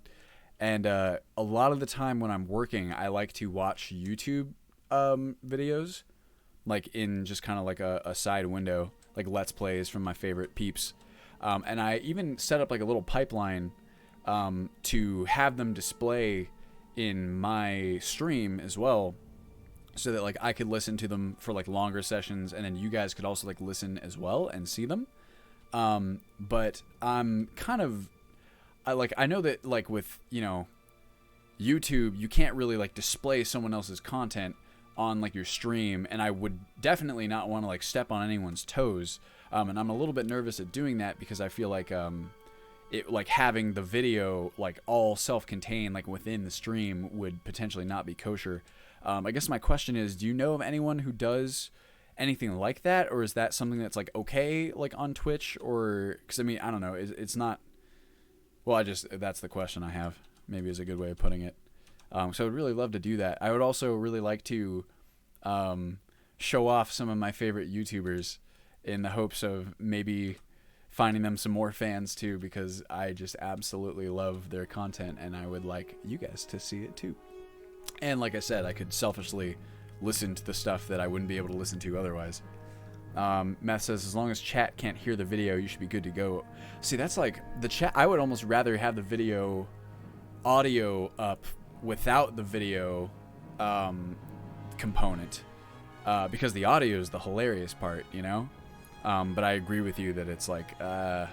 and a lot of the time when I'm working, I like to watch YouTube videos, like in just kind of like a side window, like Let's Plays from my favorite peeps, and I even set up like a little pipeline to have them display in my stream as well, so that like I could listen to them for like longer sessions, and then you guys could also like listen as well and see them. But I'm kind of, I know that like with, YouTube, you can't really like display someone else's content on like your stream, and I would definitely not want to like step on anyone's toes. And I'm a little bit nervous at doing that because I feel like it like having the video like all self-contained like within the stream would potentially not be kosher. I guess my question is, do you know of anyone who does anything like that, or is that something that's like okay like on Twitch? Or because I mean, I don't know, it's not, well, that's the question I have, maybe is a good way of putting it. So I would really love to do that. I would also really like to show off some of my favorite YouTubers in the hopes of maybe finding them some more fans too, because I just absolutely love their content and I would like you guys to see it too. And like I said, I could selfishly listen to the stuff that I wouldn't be able to listen to otherwise. Matt says, as long as chat can't hear the video, you should be good to go. See, that's like the chat. I would almost rather have the video audio up without the video component, because the audio is the hilarious part, But I agree with you that it's like, I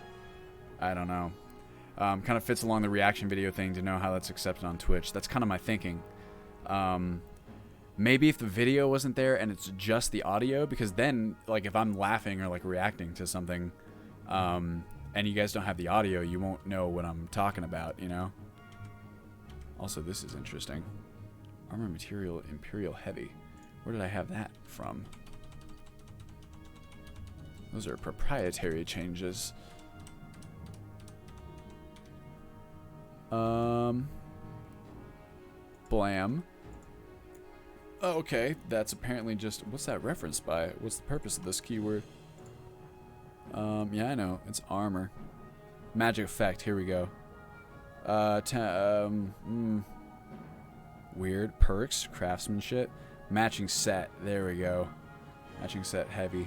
don't know. Kind of fits along the reaction video thing to know how that's accepted on Twitch. That's kind of my thinking. Maybe if the video wasn't there and it's just the audio, because then, like, if I'm laughing or, like, reacting to something, and you guys don't have the audio, you won't know what I'm talking about, you know? Also, this is interesting. Armor material, Imperial Heavy. Where did I have that from? Those are proprietary changes. Blam. Oh, okay, that's apparently just... What's that referenced by? What's the purpose of this keyword? Yeah, I know. It's armor. Magic effect. Here we go. Weird. Perks. Craftsmanship. Matching set. There we go. Matching set heavy.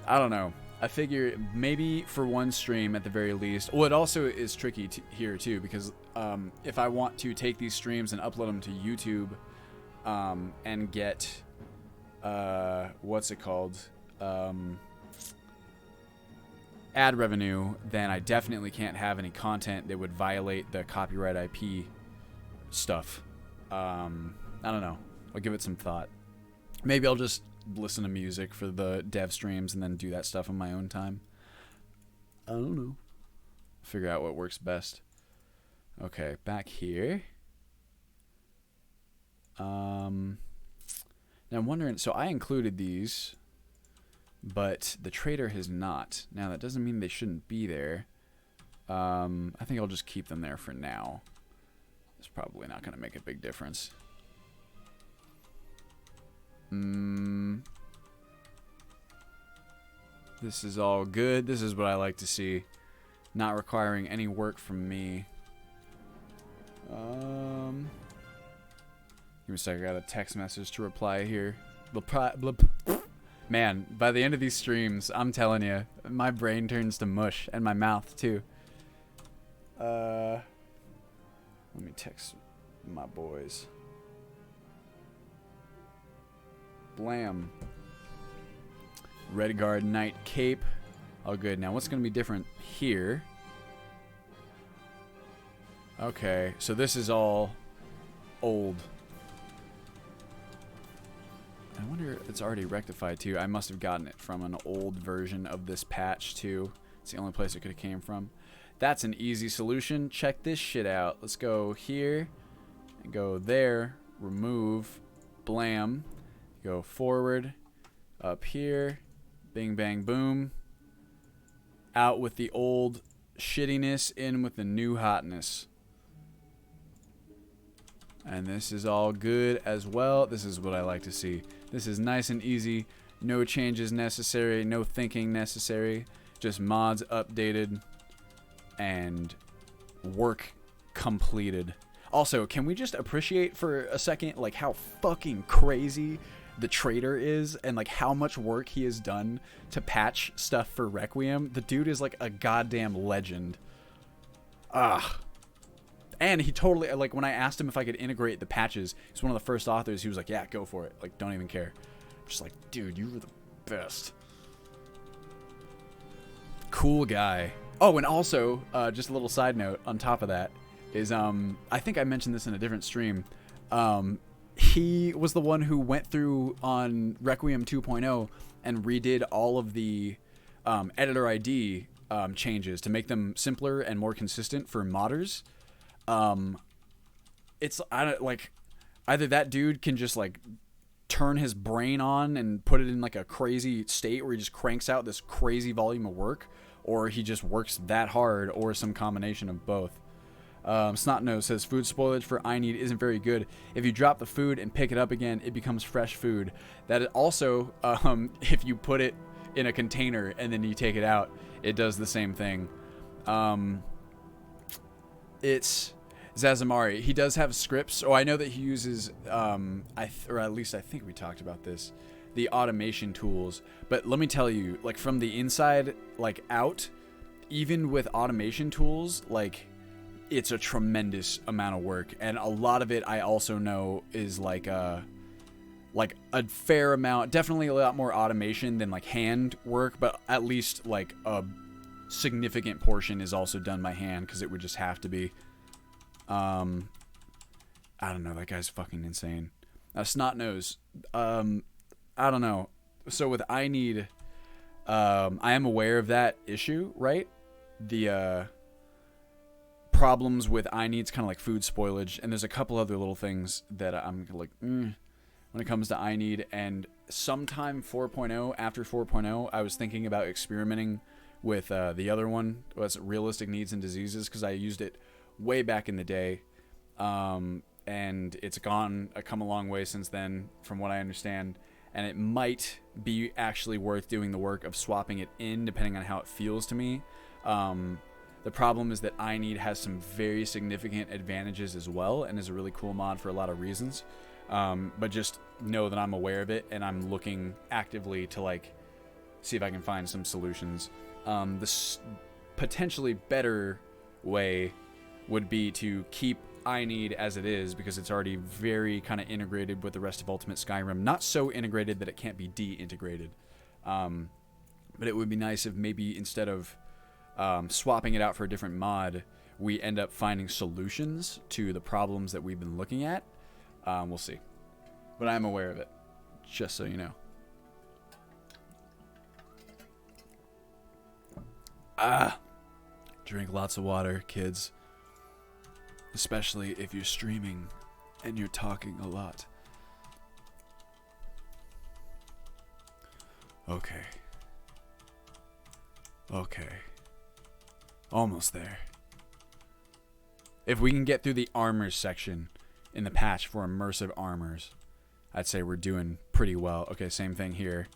I don't know. I figure maybe for one stream at the very least. Well, it also is tricky here too, because if I want to take these streams and upload them to YouTube and get what's it called, ad revenue, then I definitely can't have any content that would violate the copyright IP stuff. I don't know. I'll give it some thought. Maybe I'll just listen to music for the dev streams and then do that stuff on my own time. I don't know. Figure out what works best. Okay, back here. Now I'm wondering, so I included these, but the trader has not. Now that doesn't mean they shouldn't be there. I think I'll just keep them there for now. It's probably not going to make a big difference. This is all good. This is what I like to see. Not requiring any work from me. Give me a second. I got a text message to reply here. Man, by the end of these streams, I'm telling you, my brain turns to mush, and my mouth too. Let me text my boys. Blam. Red Guard Knight Cape. All good. Now, what's going to be different here? Okay, so this is all old. I wonder if it's already rectified too. I must have gotten it from an old version of this patch too. It's the only place it could have came from. That's an easy solution. Check this shit out. Let's go here and go there. Remove. Blam. Go forward. Up here. Bing, bang, boom. Out with the old shittiness, in with the new hotness. And this is all good as well. This is what I like to see. This is nice and easy. No changes necessary. No thinking necessary. Just mods updated. And work completed. Also, can we just appreciate for a second like how fucking crazy the trader is and like how much work he has done to patch stuff for Requiem? The dude is like a goddamn legend. And he totally, like, when I asked him if I could integrate the patches, he's one of the first authors. He was like, yeah, go for it. Like, don't even care. I'm just like, dude, you were the best. Cool guy. Oh, and also, just a little side note on top of that is, I think I mentioned this in a different stream. He was the one who went through on Requiem 2.0 and redid all of the editor ID changes to make them simpler and more consistent for modders. It's, I don't, like, either that dude can just like turn his brain on and put it in like a crazy state where he just cranks out this crazy volume of work, or he just works that hard, or some combination of both. Snotnose says food spoilage for I Need isn't very good. If you drop the food and pick it up again, it becomes fresh food. That is also, if you put it in a container and then you take it out, it does the same thing. It's Zazamari. He does have scripts. Oh, I know that he uses, or at least I think we talked about this, the automation tools. But let me tell you, like from the inside, like out, even with automation tools, like it's a tremendous amount of work. And a lot of it I also know is like like a fair amount, definitely a lot more automation than like hand work, but at least like a significant portion is also done by hand because it would just have to be. I don't know, that guy's fucking insane. Snot nose. I don't know. So with I need, I am aware of that issue, right? The problems with I need's kind of like food spoilage, and there's a couple other little things that I'm like, when it comes to I need. And sometime 4.0, after 4.0, I was thinking about experimenting with the other one, was realistic needs and diseases, because I used it way back in the day. And it's come a long way since then, from what I understand, and it might be actually worth doing the work of swapping it in, depending on how it feels to me. The problem is that I Need has some very significant advantages as well, and is a really cool mod for a lot of reasons. But just know that I'm aware of it, and I'm looking actively to like see if I can find some solutions. This potentially better way would be to keep I Need as it is, because it's already very kind of integrated with the rest of Ultimate Skyrim. Not so integrated that it can't be de-integrated. But it would be nice if maybe instead of swapping it out for a different mod, we end up finding solutions to the problems that we've been looking at. We'll see. But I'm aware of it, just so you know. Drink lots of water, kids. Especially if you're streaming and you're talking a lot. Okay. Almost there. If we can get through the armors section in the patch for immersive armors, I'd say we're doing pretty well. Okay, same thing here.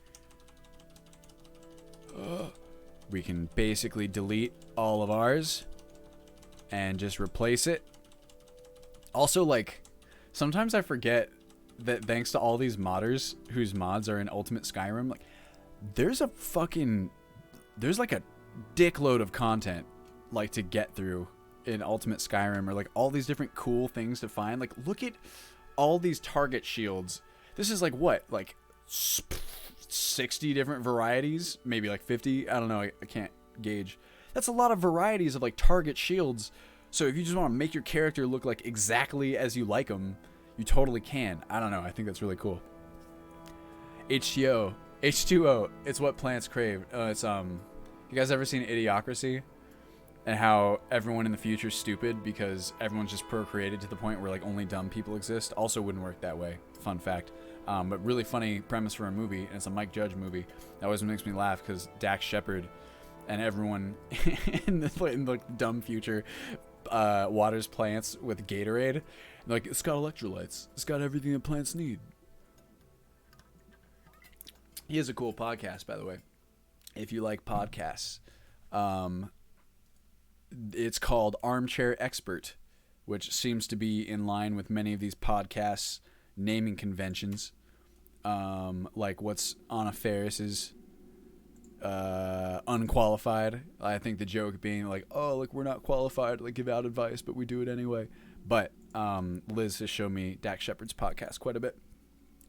We can basically delete all of ours and just replace it. Also, like, sometimes I forget that thanks to all these modders whose mods are in Ultimate Skyrim, like, there's like a dickload of content, like, to get through in Ultimate Skyrim, or like all these different cool things to find. Like, look at all these target shields. This is like what, like 60 different varieties, maybe like 50. I don't know. I can't gauge. That's a lot of varieties of like target shields. So if you just want to make your character look like exactly as you like them, you totally can. I don't know. I think that's really cool. H2O. It's what plants crave. You guys ever seen Idiocracy? And how everyone in the future is stupid because everyone's just procreated to the point where like only dumb people exist. Also wouldn't work that way. Fun fact. But really funny premise for a movie, and it's a Mike Judge movie. That always makes me laugh because Dax Shepard and everyone in the dumb future waters plants with Gatorade. Like, it's got electrolytes. It's got everything that plants need. He has a cool podcast, by the way. If you like podcasts. It's called Armchair Expert, which seems to be in line with many of these podcasts' naming conventions. Like what's Anna Faris's Unqualified. I think the joke being like, oh, look, we're not qualified to like give out advice, but we do it anyway. But Liz has shown me Dax Shepard's podcast quite a bit,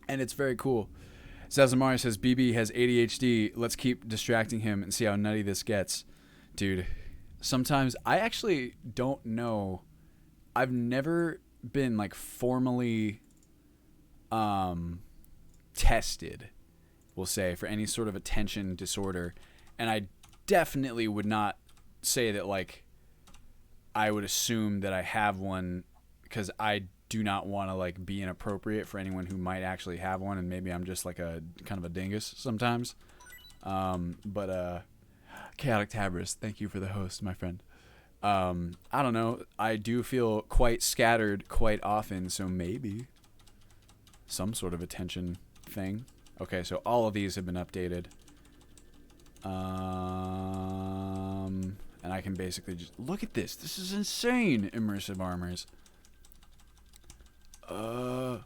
and it's very cool. Zazamari says, BB has ADHD. Let's keep distracting him and see how nutty this gets. Dude, sometimes I actually don't know. I've never been like formally tested, we'll say, for any sort of attention disorder. And I definitely would not say that like I would assume that I have one, because I do not want to like be inappropriate for anyone who might actually have one, and maybe I'm just like a kind of a dingus sometimes. But Chaotic Tabris, thank you for the host, my friend. I don't know. I do feel quite scattered quite often, so maybe some sort of attention thing. Okay, so all of these have been updated. And I can basically just look at this. This is insane. Immersive armors. Whoa.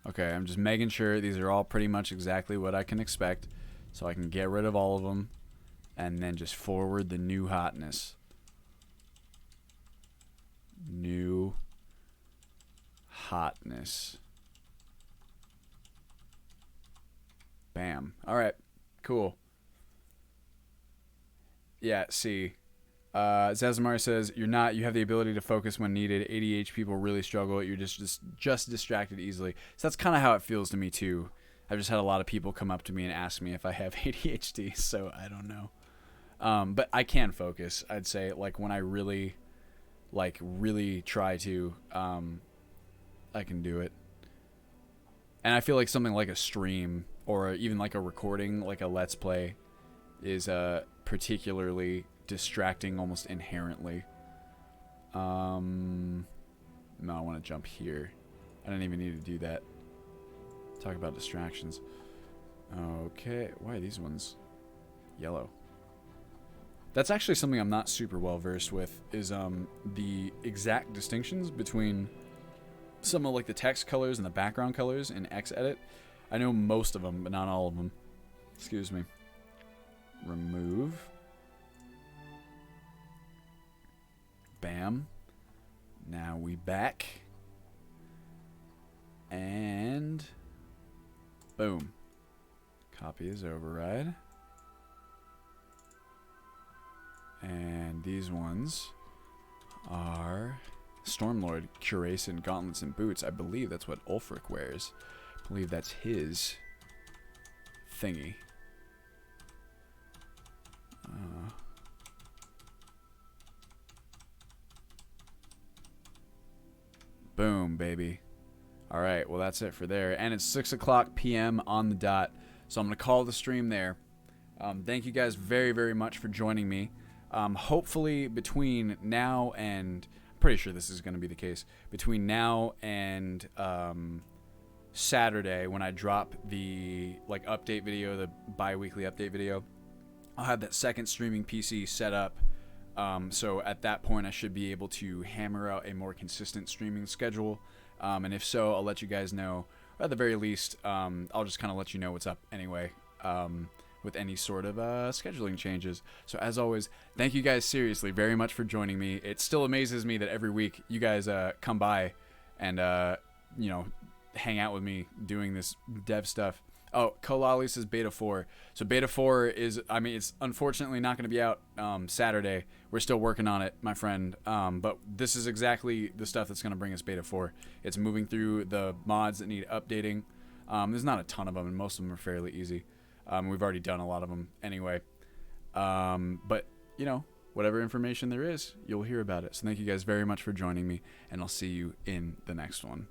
Okay, I'm just making sure these are all pretty much exactly what I can expect, so I can get rid of all of them and then just forward the new hotness. New hotness. Bam. All right. Cool. Yeah, see. Zazamar says, you're not. You have the ability to focus when needed. ADHD people really struggle. You're just distracted easily. So that's kind of how it feels to me, too. I've just had a lot of people come up to me and ask me if I have ADHD, so I don't know. But I can focus, I'd say. Like, when I really try to, I can do it. And I feel like something like a stream or even like a recording, like a Let's Play, is particularly distracting almost inherently. No, I want to jump here. I didn't even need to do that. Talk about distractions. Okay, why are these ones yellow? That's actually something I'm not super well versed with, is the exact distinctions between some of like the text colors and the background colors in Xedit. I know most of them, but not all of them. Excuse me. Remove. Bam. Now we back. And boom. Copy as override. And these ones are Stormlord, Cuirass, and Gauntlets and Boots. I believe that's what Ulfric wears. I believe that's his thingy. Boom, baby. Alright, well that's it for there. And it's 6 o'clock p.m. on the dot. So I'm going to call the stream there. Thank you guys very, very much for joining me. Hopefully between now and... I'm pretty sure this is going to be the case. Between now and Saturday, when I drop the update video, the bi-weekly update video, I'll have that second streaming PC set up. So at that point, I should be able to hammer out a more consistent streaming schedule. And if so, I'll let you guys know. Or at the very least, I'll just kind of let you know what's up anyway, with any sort of scheduling changes. So as always, thank you guys seriously very much for joining me. It still amazes me that every week you guys come by and, hang out with me doing this dev stuff. Oh, Kolali says Beta 4. So Beta 4 is, it's unfortunately not going to be out Saturday. We're still working on it, my friend. But this is exactly the stuff that's going to bring us Beta 4. It's moving through the mods that need updating. There's not a ton of them, and most of them are fairly easy. We've already done a lot of them anyway. But, whatever information there is, you'll hear about it. So thank you guys very much for joining me, and I'll see you in the next one.